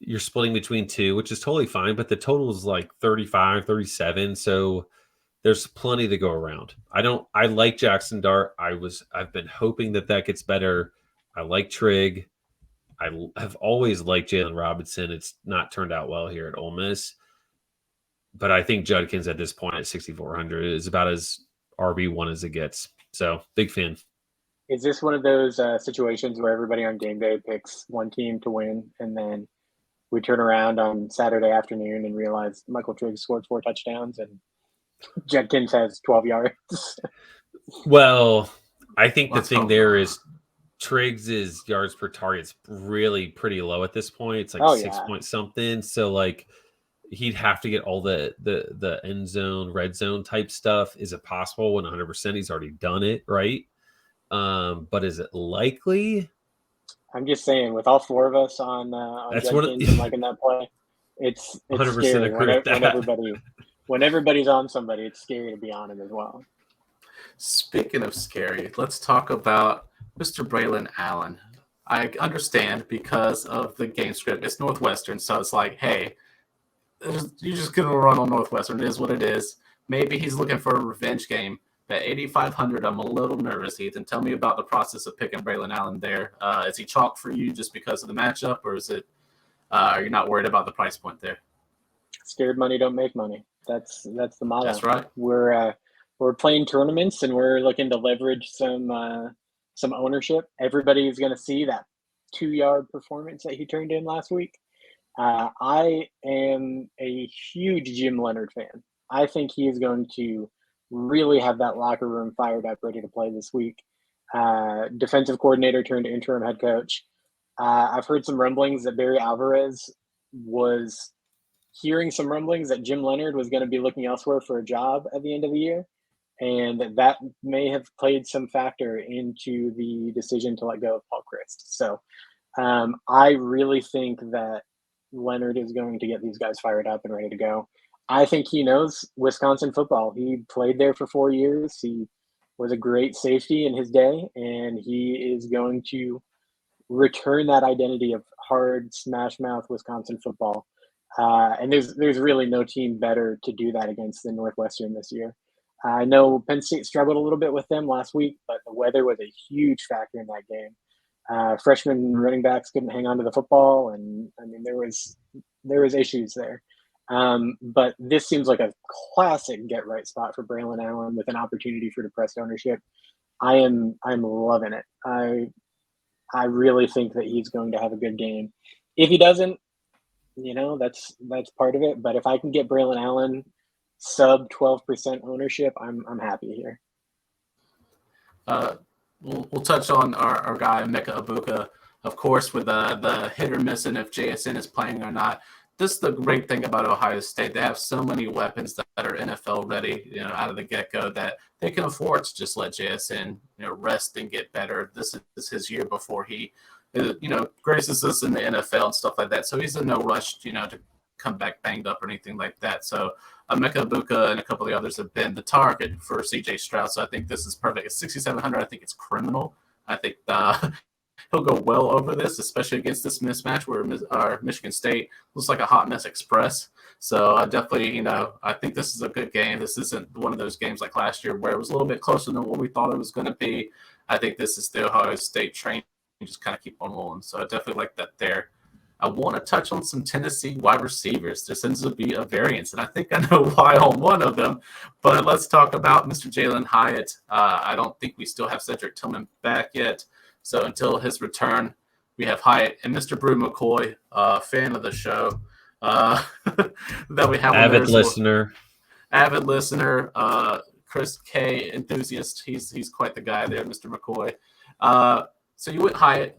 you're splitting between 2, which is totally fine. But the total is like 35, 37. So there's plenty to go around. I like Jackson Dart. I've been hoping that gets better. I like Trigg. I have always liked Jalen Robinson. It's not turned out well here at Ole Miss. But I think Judkins at this point at 6,400 is about as RB1 as it gets. So big fan. is this one of those situations where everybody on game day picks one team to win, and then we turn around on Saturday afternoon and realize Michael Triggs scored 4 touchdowns and Judkins has 12 yards? Well, I think the thing there is Triggs' yards per target's really pretty low at this point. It's like 6 point something. So like he'd have to get all the end zone, red zone type stuff. Is it possible? 100% he's already done it, right? But is it likely? I'm just saying, with all 4 of us on Judkins and liking that play, it's 100% scary when everybody's on somebody. It's scary to be on him as well. Speaking of scary, let's talk about Mr. Braylon Allen. I understand because of the game script. It's Northwestern, so it's like, hey, you're just going to run on Northwestern. It is what it is. Maybe he's looking for a revenge game. At 8,500, I'm a little nervous, Ethan. Tell me about the process of picking Braylon Allen there. Is he chalk for you just because of the matchup, or is it are you not worried about the price point there? Scared money don't make money. That's the motto. That's right. We're playing tournaments and we're looking to leverage some ownership. Everybody's going to see that 2-yard performance that he turned in last week. I am a huge Jim Leonard fan. I think he is going to really have that locker room fired up, ready to play this week. Defensive coordinator turned interim head coach. I've heard some rumblings that Barry Alvarez was hearing some rumblings that Jim Leonard was going to be looking elsewhere for a job at the end of the year. And that may have played some factor into the decision to let go of Paul Chryst. So I really think that Leonard is going to get these guys fired up and ready to go. I think he knows Wisconsin football. He played there for 4 years. He was a great safety in his day, and he is going to return that identity of hard, smash mouth Wisconsin football. And there's really no team better to do that against than Northwestern this year. I know Penn State struggled a little bit with them last week, but the weather was a huge factor in that game. Freshman running backs couldn't hang on to the football, and I mean there was issues there. But this seems like a classic get right spot for Braylon Allen with an opportunity for depressed ownership. I'm loving it. I really think that he's going to have a good game. If he doesn't, that's part of it. But if I can get Braylon Allen sub 12% ownership, I'm happy here. We'll touch on our guy Emeka Egbuka, of course, with the hit or miss and if JSN is playing or not. This is the great thing about Ohio State. They have so many weapons that are NFL ready, out of the get-go, that they can afford to just let JSN, rest and get better. This is his year before he, graces us in the NFL and stuff like that. So he's in no rush, to come back banged up or anything like that. So Emeka Egbuka and a couple of the others have been the target for C.J. Stroud. So I think this is perfect. At 6,700, I think it's criminal. I think he'll go well over this, especially against this mismatch where our Michigan State looks like a hot mess express. So I definitely, I think this is a good game. This isn't one of those games like last year where it was a little bit closer than what we thought it was going to be. I think this is the Ohio State train. You just kind of keep on rolling. So I definitely like that there. I want to touch on some Tennessee wide receivers. There seems to be a variance, and I think I know why on one of them. But let's talk about Mr. Jalen Hyatt. I don't think we still have Cedric Tillman back yet. So until his return, we have Hyatt and Mr. Brew McCoy, fan of the show, that we have. Avid listener. Avid listener, Chris K enthusiast. He's quite the guy there, Mr. McCoy. So you went Hyatt.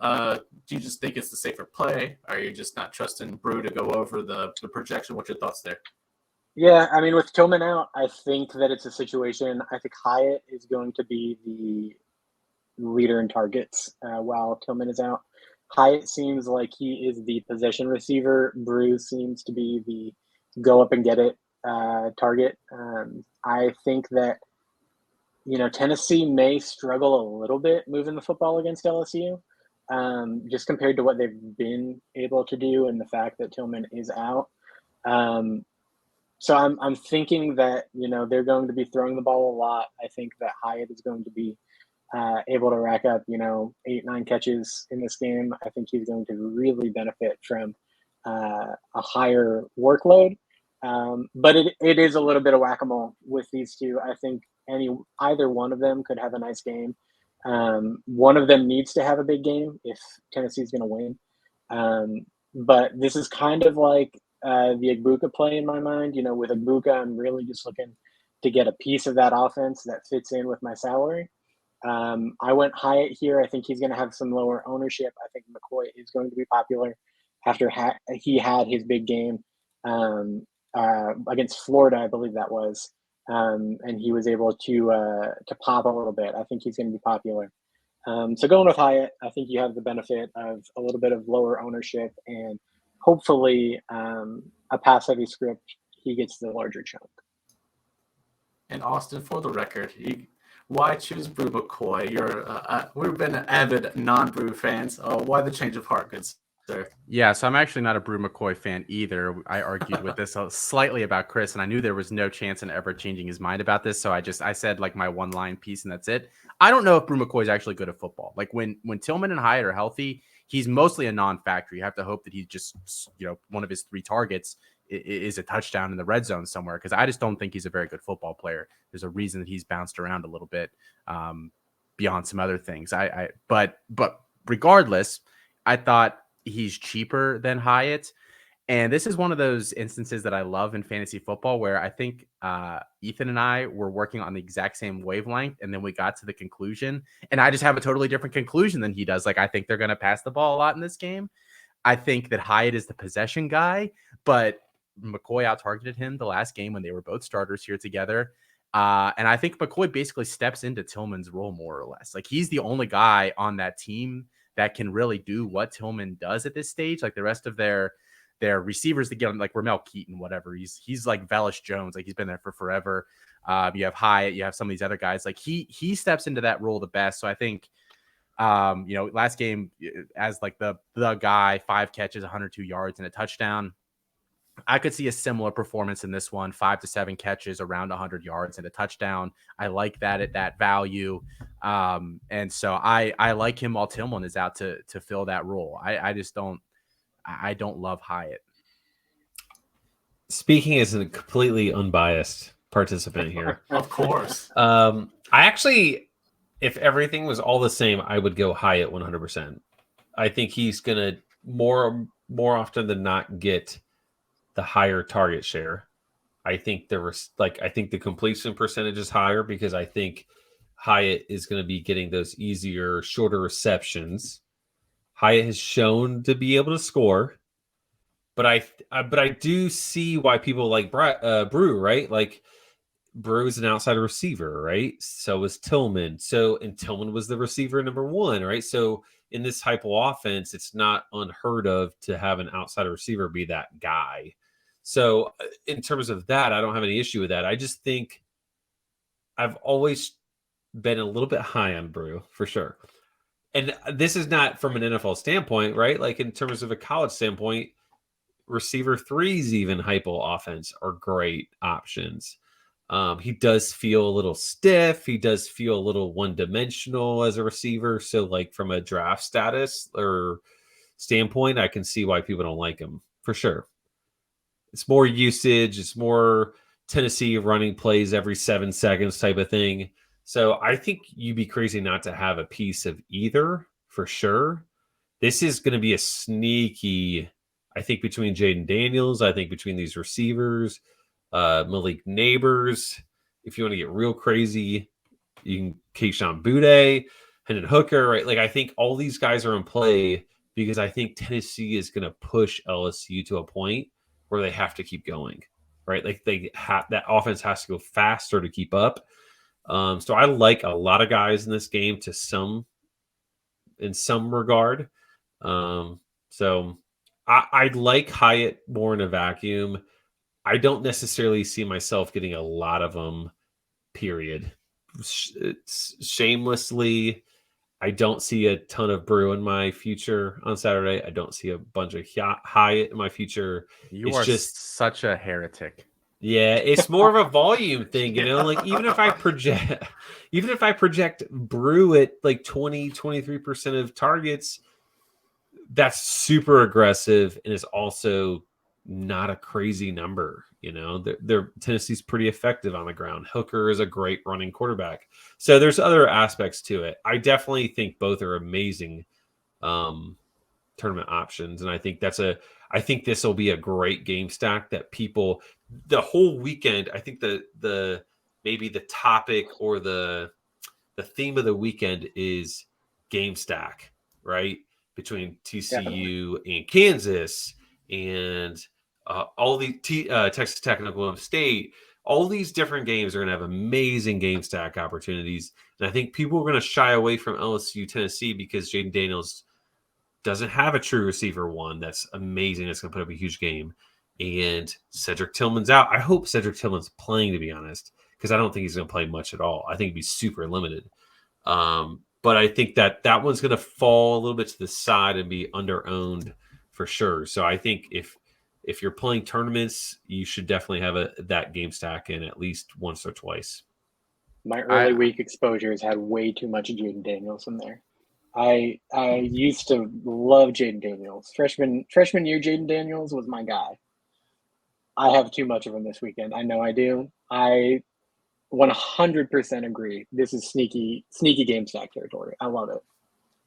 Do you just think it's the safer play? Or are you just not trusting Brew to go over the projection? What's your thoughts there? Yeah, I mean, with Tillman out, I think that it's a situation. I think Hyatt is going to be the leader in targets while Tillman is out. Hyatt seems like he is the possession receiver. Brew seems to be the go up and get it target. I think that Tennessee may struggle a little bit moving the football against LSU, just compared to what they've been able to do and the fact that Tillman is out. So I'm thinking that they're going to be throwing the ball a lot. I think that Hyatt is going to be able to rack up 8-9 catches in this game. I think he's going to really benefit from a higher workload. But it is a little bit of whack-a-mole with these two. I think either one of them could have a nice game. One of them needs to have a big game if Tennessee's going to win. But this is kind of like the Igbuka play in my mind. With Igbuka, I'm really just looking to get a piece of that offense that fits in with my salary. I went Hyatt here. I think he's going to have some lower ownership. I think McCoy is going to be popular after he had his big game against Florida, I believe that was, and he was able to pop a little bit. I think he's going to be popular. So going with Hyatt, I think you have the benefit of a little bit of lower ownership and hopefully a pass-heavy script. He gets the larger chunk. And Austin, for the record, why choose Brew McCoy? We've been avid non-Brew fans. Why the change of heart, good sir? Yeah, so I'm actually not a Brew McCoy fan either. I argued with this slightly about Chris, and I knew there was no chance in ever changing his mind about this. So I said like my one line piece, and that's it. I don't know if Brew McCoy is actually good at football. Like when Tillman and Hyatt are healthy, he's mostly a non-factor. You have to hope that he's just, one of his 3 targets is a touchdown in the red zone somewhere, because I just don't think he's a very good football player. There's a reason that he's bounced around a little bit beyond some other things. But regardless, I thought he's cheaper than Hyatt. And this is one of those instances that I love in fantasy football where I think Ethan and I were working on the exact same wavelength, and then we got to the conclusion, and I just have a totally different conclusion than he does. Like, I think they're going to pass the ball a lot in this game. I think that Hyatt is the possession guy, but McCoy out-targeted him the last game when they were both starters here together. And I think McCoy basically steps into Tillman's role more or less. Like, he's the only guy on that team that can really do what Tillman does at this stage. Like, the rest of their receivers to get him, like Ramel Keaton, whatever. He's like Velus Jones. Like, he's been there for forever. You have Hyatt, you have some of these other guys. Like, he steps into that role the best. So I think, last game as like the guy, 5 catches, 102 yards and a touchdown. I could see a similar performance in this one, 5 to 7 catches, around 100 yards and a touchdown. I like that at that value. And so I like him while Tillman is out to fill that role. I don't love Hyatt. Speaking as a completely unbiased participant here. Of course. I actually, if everything was all the same, I would go Hyatt 100%. I think he's going to more often than not get the higher target share. I think the completion percentage is higher because I think Hyatt is going to be getting those easier, shorter receptions. Hyatt has shown to be able to score, but I do see why people like Brew, right? Like, Brew is an outside receiver, right? So is Tillman. And Tillman was the receiver number 1, right? So in this type of offense, it's not unheard of to have an outside receiver be that guy. So in terms of that, I don't have any issue with that. I just think I've always been a little bit high on Brew for sure. And this is not from an NFL standpoint, right? Like, in terms of a college standpoint, receiver 3s, even hypo offense, are great options. He does feel a little stiff. He does feel a little one-dimensional as a receiver. So, like, from a draft status or standpoint, I can see why people don't like him for sure. It's more usage. It's more Tennessee running plays every 7 seconds type of thing. So I think you'd be crazy not to have a piece of either for sure. This is going to be a sneaky, I think, between Jaden Daniels, I think between these receivers, Malik Neighbors. If you want to get real crazy, you can Keyshawn Boutte, Hendon Hooker, right? Like, I think all these guys are in play because I think Tennessee is going to push LSU to a point where they have to keep going, right? Like, that offense has to go faster to keep up. So I like a lot of guys in this game in some regard. So I like Hyatt more in a vacuum. I don't necessarily see myself getting a lot of them, period. Shamelessly, I don't see a ton of Brew in my future on Saturday. I don't see a bunch of Hyatt in my future. You are just such a heretic. Yeah, it's more of a volume thing, like even if I project Brew at like 20-23% of targets, that's super aggressive and is also not a crazy number. They're Tennessee's pretty effective on the ground. Hooker is a great running quarterback. So there's other aspects to it. I definitely think both are amazing tournament options, and I think this will be a great game stack that people the whole weekend. I think the maybe the topic or the theme of the weekend is game stack, right? Between TCU and Kansas and all the Texas Tech and Oklahoma State. All these different games are going to have amazing game stack opportunities. And I think people are going to shy away from LSU Tennessee because Jaden Daniels doesn't have a true receiver one that's amazing. It's going to put up a huge game. And Cedric Tillman's out. I hope Cedric Tillman's playing, to be honest, because I don't think he's going to play much at all. I think he'd be super limited. But I think that one's going to fall a little bit to the side and be under-owned for sure. So I think if you're playing tournaments, you should definitely have that game stack in at least once or twice. My early week exposures had way too much Jaden Daniels in there. I used to love Jaden Daniels. Freshman year Jaden Daniels was my guy. I have too much of him this weekend. I know I do. I 100% agree. This is sneaky game stack territory. I love it.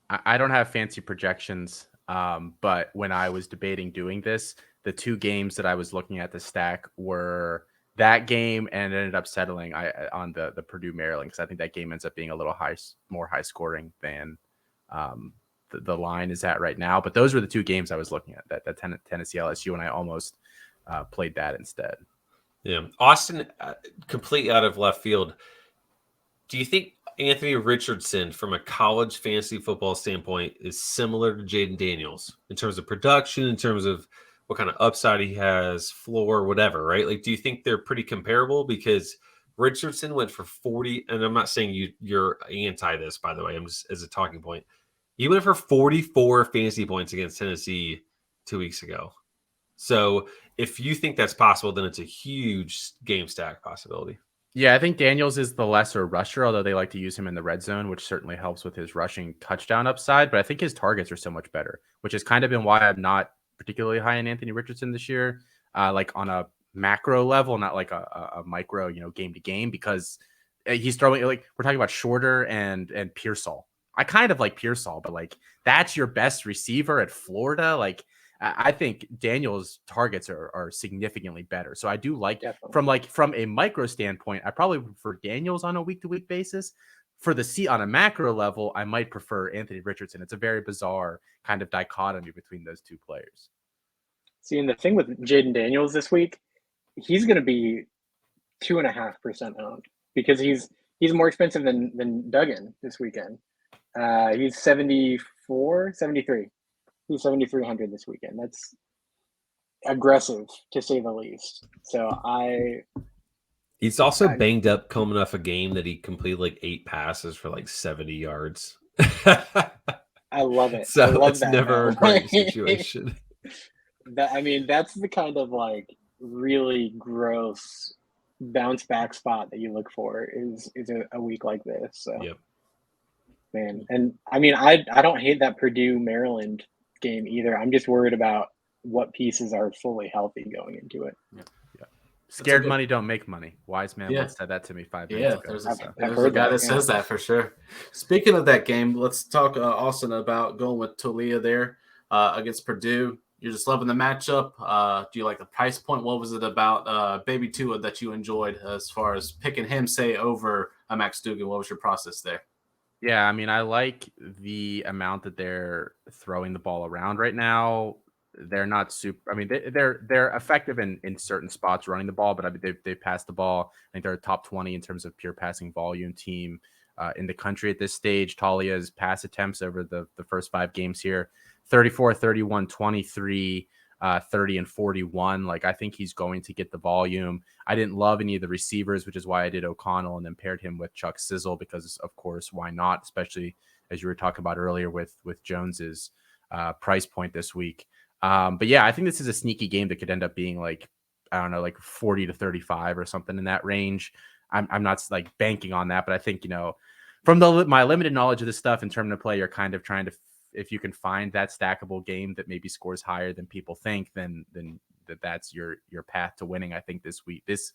I don't have fancy projections, but when I was debating doing this, the two games that I was looking at the stack were that game, and it ended up settling on the Purdue Maryland, because I think that game ends up being a little more high scoring than the line is at right now. But those were the two games I was looking at, that Tennessee LSU, and I almost played that instead. Yeah. Austin, completely out of left field. Do you think Anthony Richardson, from a college fantasy football standpoint, is similar to Jaden Daniels in terms of production, in terms of what kind of upside he has, floor, whatever, right? Like, do you think they're pretty comparable? Because Richardson went for 40, and I'm not saying you're anti this, by the way, I'm just as a talking point. He went for 44 fantasy points against Tennessee 2 weeks ago. So if you think that's possible, then it's a huge game stack possibility. Yeah, I think Daniels is the lesser rusher, although they like to use him in the red zone, which certainly helps with his rushing touchdown upside. But I think his targets are so much better, which has kind of been why I'm not particularly high in Anthony Richardson this year, like on a macro level, not like a micro, game to game, because he's throwing, like, we're talking about Shorter and Pearsall. I kind of like Pearsall, but like, that's your best receiver at Florida. Like, I think Daniel's targets are significantly better. So I do like, from a micro standpoint, I probably prefer Daniels on a week-to-week basis. For the on a macro level, I might prefer Anthony Richardson. It's a very bizarre kind of dichotomy between those two players. See, and the thing with Jaden Daniels this week, he's going to be 2.5% owned because he's more expensive than Duggan this weekend. He's 73. He's 7,300 this weekend. That's aggressive, to say the least. So he's also banged up coming off a game that he completed like 8 passes for like 70 yards. I love it. So I love it's that, never a great situation. That's the kind of like really gross bounce back spot that you look for is a week like this. So yep. Man, and I mean, I don't hate that Purdue Maryland game either. I'm just worried about what pieces are fully healthy going into it. Yeah. Scared money don't make money. Wise man once said that to me 5 minutes ago. There's a guy that says that for sure. Speaking of that game, let's talk, Austin, about going with Taulia there against Purdue. You're just loving the matchup. Do you like the price point? What was it about Baby Tua that you enjoyed as far as picking him, say, over a Max Duggan? What was your process there? Yeah, I mean, I like the amount that they're throwing the ball around right now. They're not super. I mean, they're effective in certain spots running the ball, but I mean, they passed the ball. I think they're a top 20 in terms of pure passing volume team in the country at this stage. Taulia's pass attempts over the first 5 games here, 34, 31, 23, 30, and 41. Like, I think he's going to get the volume. I didn't love any of the receivers, which is why I did O'Connell and then paired him with Chuck Sizzle, because of course, why not? Especially as you were talking about earlier with Jones's price point this week. But yeah, I think this is a sneaky game that could end up being like, I don't know, like 40 to 35 or something in that range. I'm not like banking on that, but I think, from my limited knowledge of this stuff in terms of play, you're kind of trying to, if you can find that stackable game that maybe scores higher than people think, then that's your path to winning. I think this week, this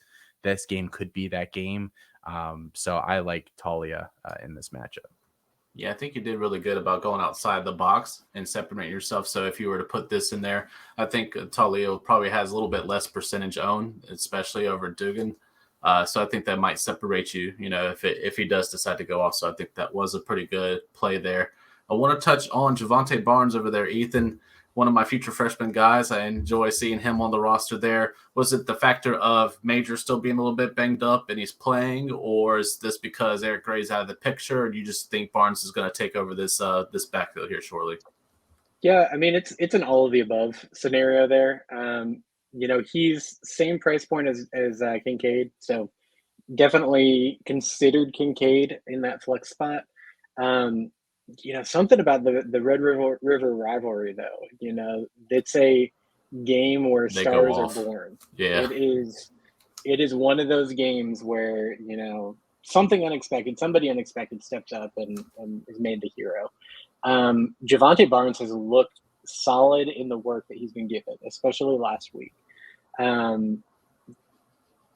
game could be that game. So I like Talia in this matchup. Yeah, I think you did really good about going outside the box and separating yourself. So if you were to put this in there, I think Talia probably has a little bit less percentage owned, especially over Dugan. So I think that might separate you, if he does decide to go off. So I think that was a pretty good play there. I want to touch on Javante Barnes over there, Ethan, one of my future freshman guys. I enjoy seeing him on the roster there. Was it the factor of Major still being a little bit banged up and he's playing, or is this because Eric Gray's out of the picture, or do you just think Barnes is going to take over this backfield here shortly? Yeah, I mean, it's an all of the above scenario there. He's same price point as Kincaid, so definitely considered Kincaid in that flex spot. Something about the Red River rivalry, though. It's a game where stars are born. Yeah, it is one of those games where somebody unexpected steps up and is made the hero. Javante Barnes has looked solid in the work that he's been given, especially last week.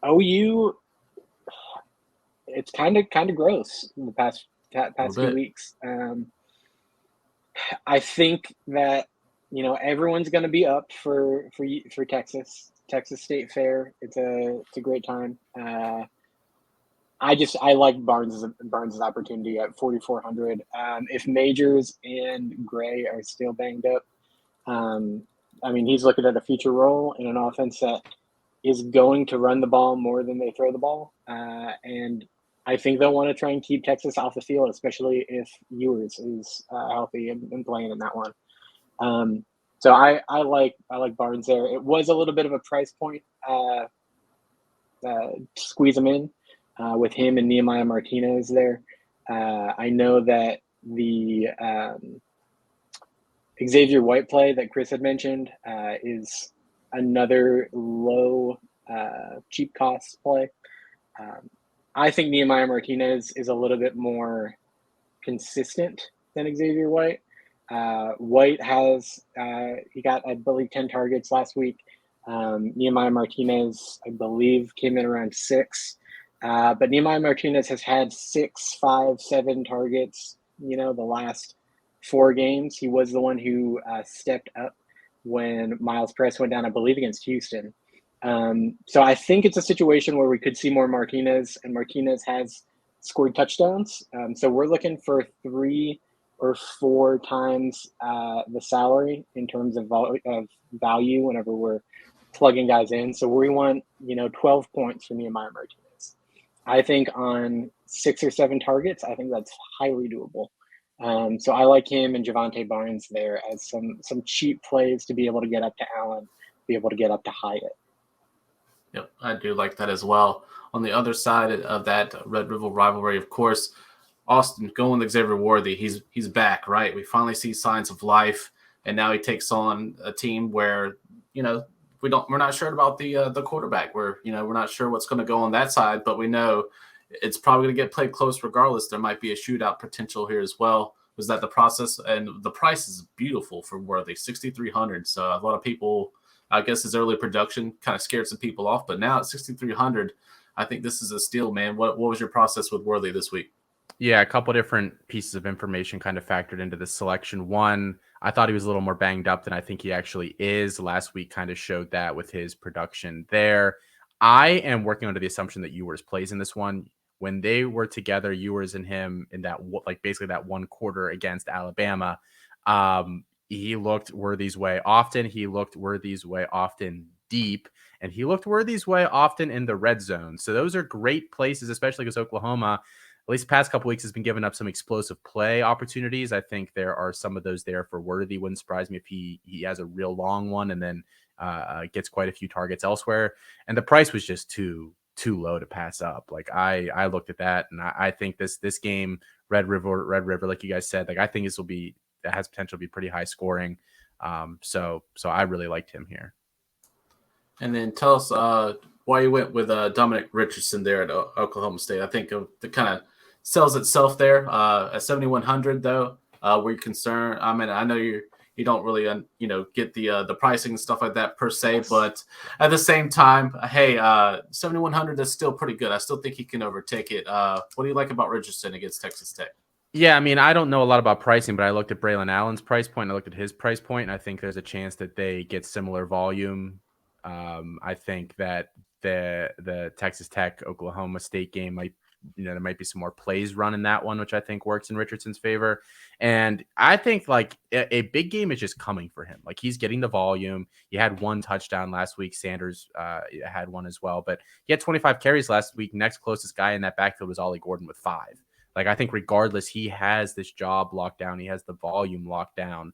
OU, it's kind of gross in the past few weeks. I think that everyone's going to be up for Texas State Fair. It's a great time. I like Barnes's opportunity at 4,400. If Majors and Gray are still banged up, he's looking at a future role in an offense that is going to run the ball more than they throw the ball, and I think they'll want to try and keep Texas off the field, especially if Ewers is healthy and playing in that one. So I like Barnes there. It was a little bit of a price point squeeze him in with him and Nehemiah Martinez there. I know that the Xavier White play that Chris had mentioned is another low cheap cost play. I think Nehemiah Martinez is a little bit more consistent than Xavier White. White has he got, I believe, 10 targets last week. Nehemiah Martinez, I believe, came in around 6. But Nehemiah Martinez has had 6, 5, 7 targets, the last 4 games. He was the one who stepped up when Miles Press went down, I believe, against Houston. So I think it's a situation where we could see more Martinez, and Martinez has scored touchdowns. So we're looking for 3 or 4 times the salary in terms of value whenever we're plugging guys in. So we want, 12 points for Nehemiah Martinez. I think on 6 or 7 targets, I think that's highly doable. So I like him and Javante Barnes there as some cheap plays to be able to get up to Allen, be able to get up to Hyatt. Yep, I do like that as well. On the other side of that Red River rivalry, of course, Austin going with Xavier Worthy. He's back, right? We finally see signs of life, and now he takes on a team where we're not sure about the quarterback. We're not sure what's going to go on that side, but we know it's probably going to get played close regardless. There might be a shootout potential here as well. Was that the process? And the price is beautiful for Worthy, 6,300. So a lot of people, I guess his early production kind of scared some people off, but now at 6,300, I think this is a steal, man. What was your process with Worthy this week? Yeah, a couple different pieces of information kind of factored into the selection. One, I thought he was a little more banged up than I think he actually is. Last week kind of showed that with his production there. I am working under the assumption that Ewers plays in this one. When they were together, Ewers and him in that, basically that one quarter against Alabama, he looked Worthy's way often. He looked Worthy's way often deep, and he looked Worthy's way often in the red zone. So those are great places, especially because Oklahoma, at least the past couple weeks, has been giving up some explosive play opportunities. I think there are some of those there for Worthy. Wouldn't surprise me if he has a real long one and then gets quite a few targets elsewhere. And the price was just too low to pass up. Like I looked at that, and I think this game, Red River, like you guys said, like I think that has potential to be pretty high scoring. So I really liked him here. And then tell us why you went with Dominic Richardson there at Oklahoma State. I think it kind of sells itself there at 7,100 though. Were you concerned? I mean, I know you're you don't really get the pricing and stuff like that per se. But at the same time, hey, 7,100 is still pretty good. I still think he can overtake it. What do you like about Richardson against Texas Tech? Yeah, I mean, I don't know a lot about pricing, but I looked at Braylon Allen's price point. I looked at his price point, and I think there's a chance that they get similar volume. I think that the Texas Tech Oklahoma State game might, there might be some more plays run in that one, which I think works in Richardson's favor. And I think like a big game is just coming for him. Like he's getting the volume. He had 1 touchdown last week. Sanders had 1 as well, but he had 25 carries last week. Next closest guy in that backfield was Ollie Gordon with 5. Like, I think regardless, he has this job locked down. He has the volume locked down.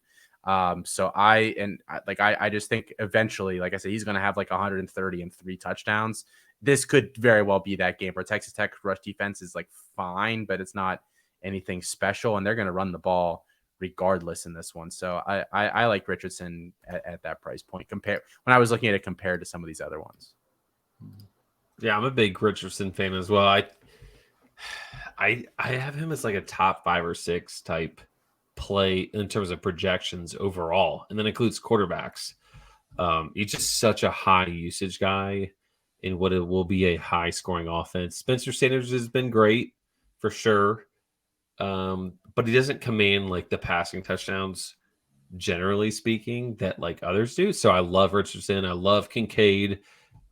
So I just think eventually, like I said, he's going to have like 130 and 3 touchdowns. This could very well be that game where Texas Tech rush defense is like fine, but it's not anything special, and they're going to run the ball regardless in this one. So I like Richardson at that price point when I was looking at it compared to some of these other ones. Yeah, I'm a big Richardson fan as well. I have him as like a top 5 or 6 type play in terms of projections overall, and that includes quarterbacks. He's just such a high usage guy in what it will be a high scoring offense. Spencer Sanders has been great for sure, but he doesn't command like the passing touchdowns, generally speaking, that like others do. So I love Richardson. I love Kincaid.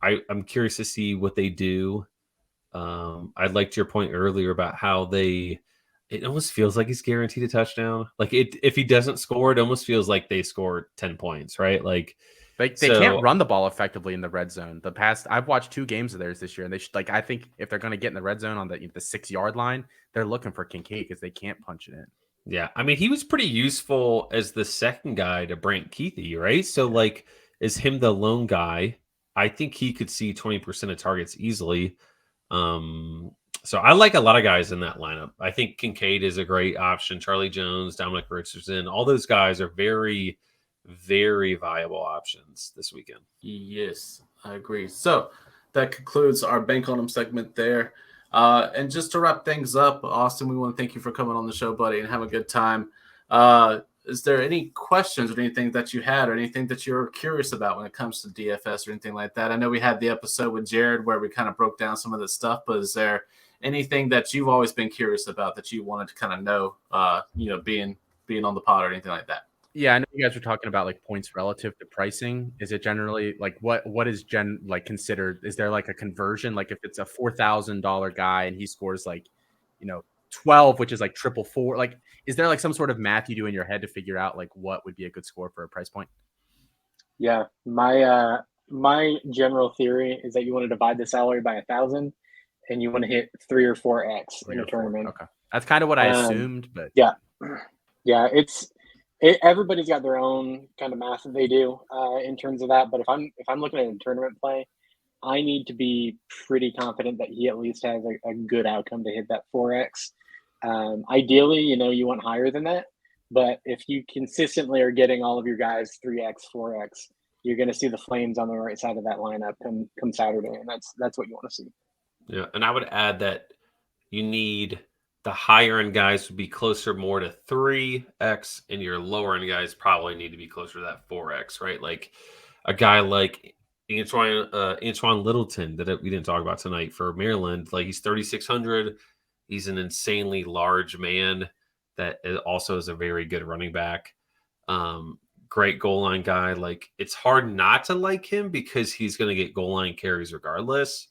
I'm curious to see what they do. I liked your point earlier about how it almost feels like he's guaranteed a touchdown. Like if he doesn't score, it almost feels like they scored 10 points, right? Like they can't run the ball effectively in the red zone. I've watched 2 games of theirs this year, and they should, like, I think if they're going to get in the red zone on the 6-yard line, they're looking for Kincaid because they can't punch it in. Yeah, I mean, he was pretty useful as the second guy to Brant Kuithe, right? So like, is him the lone guy? I think he could see 20% of targets easily. So I like a lot of guys in that lineup. I think Kincaid is a great option. Charlie Jones, Dominic Richardson, all those guys are very, very viable options this weekend. Yes, I agree. So that concludes our Bank on Them segment there. And just to wrap things up, Austin, we want to thank you for coming on the show, buddy, and have a good time. Is there any questions or anything that you had or anything that you're curious about when it comes to DFS or anything like that? I know we had the episode with Jared where we kind of broke down some of this stuff, but is there anything that you've always been curious about that you wanted to kind of know, being on the pod or anything like that? Yeah, I know you guys were talking about like points relative to pricing. Is it generally like what is considered? Is there like a conversion? Like if it's a $4,000 guy and he scores like, 12, which is like 444, like is there like some sort of math you do in your head to figure out like what would be a good score for a price point? Yeah, my general theory is that you want to divide the salary by 1,000 and you want to hit 3 or 4x in a tournament. Okay, that's kind of what I assumed, but yeah, everybody's got their own kind of math that they do in terms of that. But if I'm looking at a tournament play, I need to be pretty confident that he at least has a good outcome to hit that 4x. Ideally, you want higher than that. But if you consistently are getting all of your guys 3x, 4x, you're going to see the flames on the right side of that lineup come Saturday, and that's what you want to see. Yeah, and I would add that you need the higher end guys would be closer more to 3x, and your lower end guys probably need to be closer to that 4x, right? Like a guy like Antoine Littleton that we didn't talk about tonight for Maryland, like he's 3,600. He's an insanely large man that also is a very good running back. Great goal line guy. Like it's hard not to like him because he's going to get goal line carries regardless.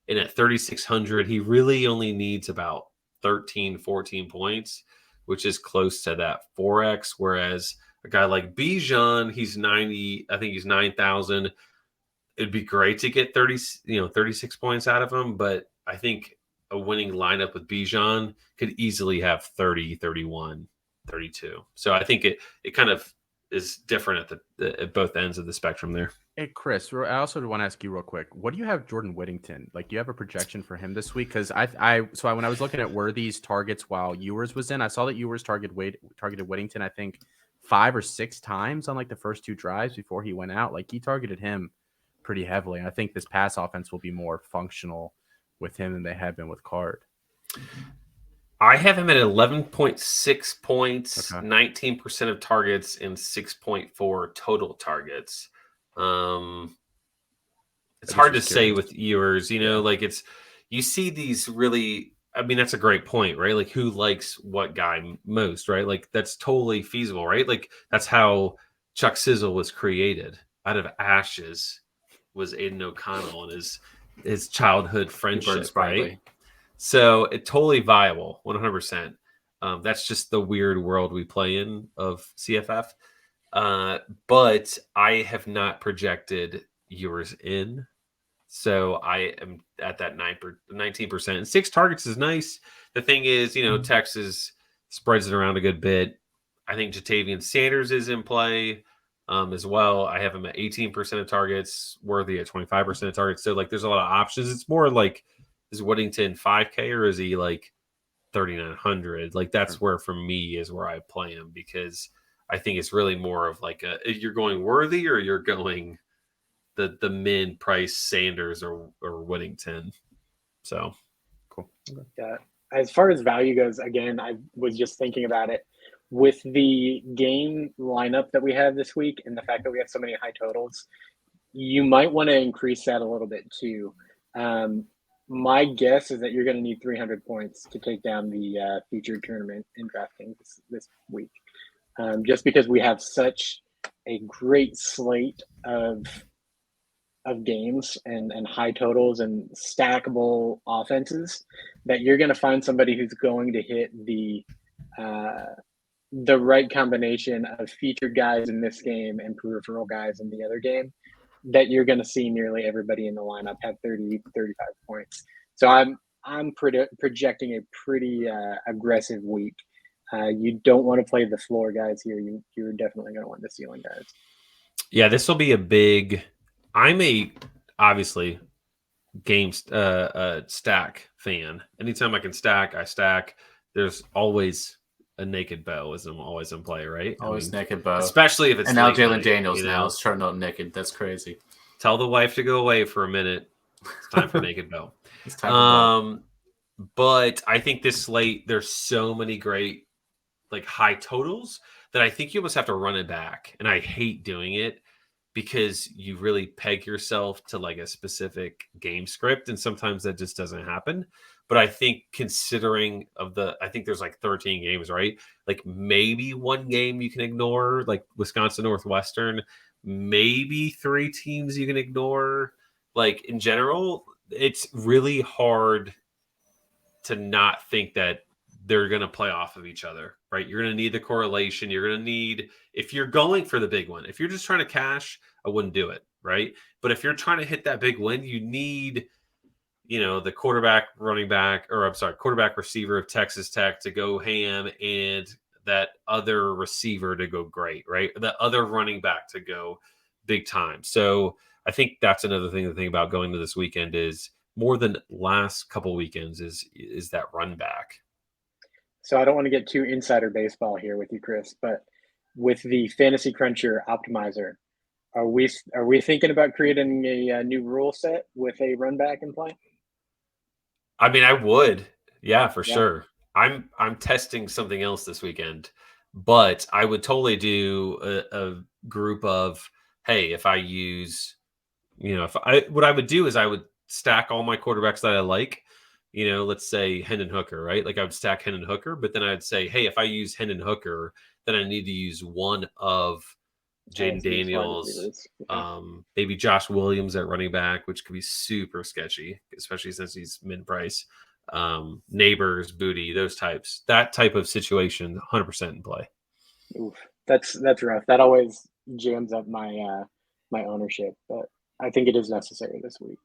And at 3,600, he really only needs about 13, 14 points, which is close to that 4x. Whereas a guy like Bijan, he's 90, I think he's 9,000. It'd be great to get 36 points out of him, but I think a winning lineup with Bijan could easily have 30, 31, 32. So I think it kind of is different at both ends of the spectrum there. Hey, Chris, I also want to ask you real quick. What do you have Jordan Whittington? Like, do you have a projection for him this week? Because when I was looking at Worthy's targets while Ewers was in, I saw that Ewers targeted Whittington, I think 5 or 6 times on like the first 2 drives before he went out. Like he targeted him pretty heavily. And I think this pass offense will be more functional with him than they have been with Card. I have him at 11.6 points, 19% of targets, and 6.4 total targets. It's hard to say with yours, like you see these really, I mean, that's a great point, right? Like who likes what guy most, right? Like that's totally feasible, right? Like that's how Chuck Sizzle was created. Out of ashes was Aiden O'Connell and his childhood friendship, right? So it's totally viable, 100%. That's just the weird world we play in of CFF. But I have not projected yours in. So I am at that 19%. And 6 targets is nice. The thing is, Texas spreads it around a good bit. I think Jatavian Sanders is in play as well. I have him at 18% of targets, Worthy at 25% of targets. So, like, there's a lot of options. It's more like, is Whittington 5K or is he like 3,900? Like, that's where, for me, is where I play him because I think it's really more of like you're going Worthy or you're going the min price Sanders or Whittington. So cool. Yeah. As far as value goes, again, I was just thinking about it with the game lineup that we have this week and the fact that we have so many high totals. You might want to increase that a little bit too. My guess is that you're going to need 300 points to take down the featured tournament in DraftKings this week, just because we have such a great slate of games and high totals and stackable offenses that you're going to find somebody who's going to hit the right combination of featured guys in this game and peripheral guys in the other game, that you're going to see nearly everybody in the lineup have 30, 35 points. So I'm projecting a pretty aggressive week. You don't want to play the floor guys here. You're definitely going to want the ceiling guys. Yeah, this will be a big. I'm obviously game stack fan. Anytime I can stack, I stack. There's always a naked bow as I'm always in play, right? Always naked bow, especially if it's and now Jalen Daniels now is turning out naked. That's crazy. Tell the wife to go away for a minute. It's time for naked bow. It's time for bow. But I think this slate, there's so many great like high totals that I think you almost have to run it back, and I hate doing it because you really peg yourself to like a specific game script, and sometimes that just doesn't happen. But I think considering I think there's like 13 games, right? Like maybe one game you can ignore, like Wisconsin Northwestern, maybe 3 teams you can ignore. Like in general, it's really hard to not think that they're going to play off of each other, right? You're going to need the correlation. You're going to need, if you're going for the big one, if you're just trying to cash, I wouldn't do it, right? But if you're trying to hit that big win, you need, the quarterback receiver of Texas Tech to go ham and that other receiver to go great, right? The other running back to go big time. So I think that's another thing to think about going to this weekend is more than last couple weekends is that run back. So I don't want to get too insider baseball here with you, Chris, but with the Fantasy Cruncher optimizer, are we thinking about creating a new rule set with a run back in play? I mean, I would, yeah, for sure. I'm testing something else this weekend, but I would totally do a group of, hey, if I use, what I would do is I would stack all my quarterbacks that I like. Let's say Hendon Hooker, right? Like I would stack Hendon Hooker, but then I'd say, hey, if I use Hendon Hooker, then I need to use one of Jaden Daniels, maybe Josh Williams at running back, which could be super sketchy, especially since he's mid-price. Neighbors, Booty, those types. That type of situation, 100% in play. Oof, that's rough. That always jams up my my ownership, but I think it is necessary this week.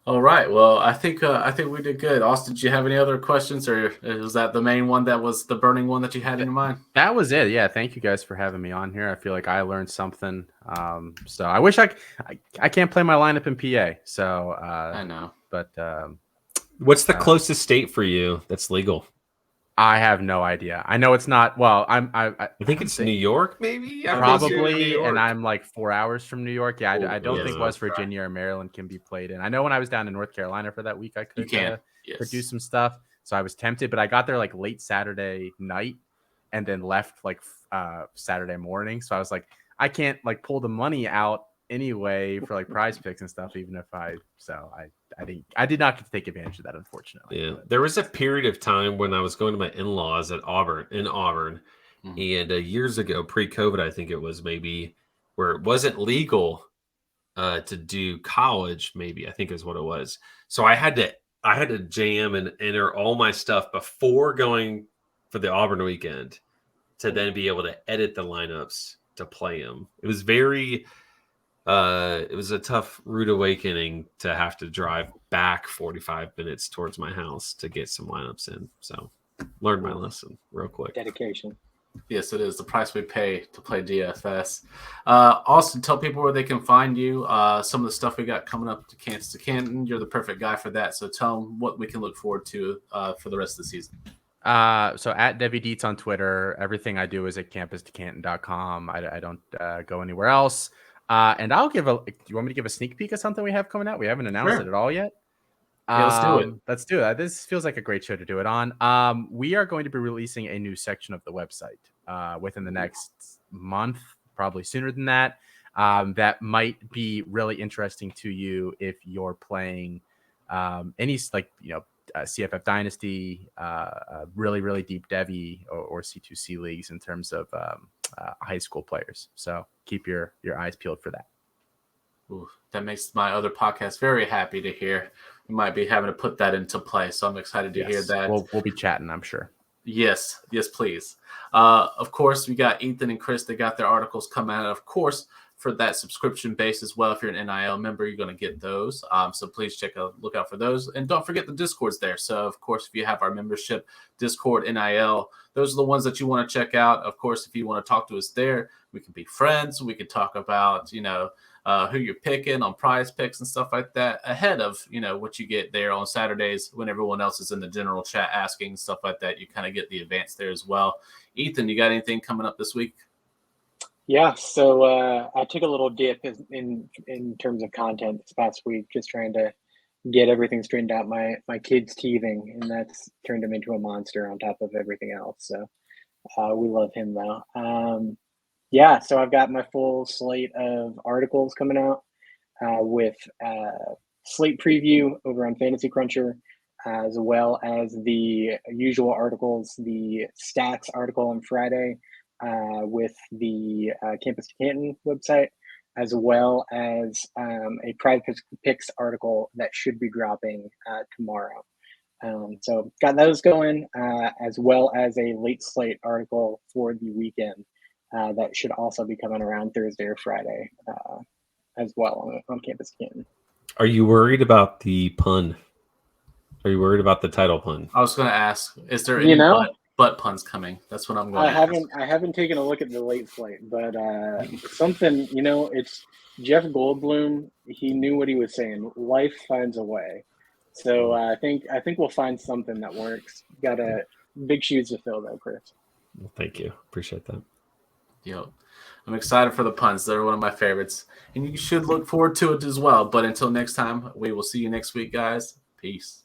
All right. Well, I think we did good. Austin, did you have any other questions, or was that the main one that was the burning one that you had in your mind? That was it. Yeah. Thank you guys for having me on here. I feel like I learned something. So I wish I can't play my lineup in PA. So I know. But what's the closest state for you that's legal? I have no idea. I know it's not. Well, I think it's New York, maybe. Probably, and I'm like 4 hours from New York. Yeah, I don't think West Virginia or Maryland can be played in. I know when I was down in North Carolina for that week, I could produce some stuff. So I was tempted, but I got there like late Saturday night and then left like Saturday morning. So I was like, I can't like pull the money out anyway for like prize picks and stuff, even if I did not get to take advantage of that, unfortunately. Yeah, there was a period of time when I was going to my in-laws in Auburn, and years ago, pre-COVID, I think it was maybe, where it wasn't legal to do college. Maybe I think is what it was. So I had to jam and enter all my stuff before going for the Auburn weekend to then be able to edit the lineups to play them. It was it was a tough, rude awakening to have to drive back 45 minutes towards my house to get some lineups in. So learned my lesson real quick. Dedication. Yes, it is the price we pay to play DFS. Austin, tell people where they can find you. Some of the stuff we got coming up to Kansas to Canton. You're the perfect guy for that. So tell them what we can look forward to for the rest of the season. So at Debbie Dietz on Twitter. Everything I do is at campustocanton.com. I don't go anywhere else. And I'll give do you want me to give a sneak peek of something we have coming out? We haven't announced it at all yet. Yeah, let's do it. Let's do it. This feels like a great show to do it on. We are going to be releasing a new section of the website within the next month, probably sooner than that. That might be really interesting to you if you're playing any CFF Dynasty, really, really deep Devi or C2C leagues in terms of high school players. So keep your eyes peeled for that. Ooh, that makes my other podcast very happy to hear. We might be having to put that into play, so I'm excited to hear that. We'll be chatting, I'm sure. Yes, please. Of course, we got Ethan and Chris. They got their articles coming out. Of course, for that subscription base as well. If you're an NIL member, you're going to get those. So please look out for those. And don't forget the Discord's there. So, of course, if you have our membership, Discord, NIL, those are the ones that you want to check out. Of course, if you want to talk to us there, we can be friends. We can talk about, who you're picking on prize picks and stuff like that ahead of, what you get there on Saturdays when everyone else is in the general chat asking stuff like that. You kind of get the advance there as well. Ethan, you got anything coming up this week? Yeah, so I took a little dip in terms of content this past week, just trying to get everything straightened out. My kid's teething, and that's turned him into a monster on top of everything else. So we love him though. So I've got my full slate of articles coming out with slate preview over on Fantasy Cruncher, as well as the usual articles, the stats article on Friday, with the Campus to Canton website, as well as a Pride Picks article that should be dropping tomorrow. So got those going, as well as a late slate article for the weekend that should also be coming around Thursday or Friday as well on Campus to Canton. Are you worried about the pun? Are you worried about the title pun? I was going to ask, is there any butt puns coming? That's what I'm going to I haven't taken a look at the late slate, but something, it's Jeff Goldblum. He knew what he was saying. Life finds a way. So I think we'll find something that works. Got a big shoes to fill though, Chris. Well, thank you. Appreciate that. Yep. I'm excited for the puns. They're one of my favorites. And you should look forward to it as well. But until next time, we will see you next week, guys. Peace.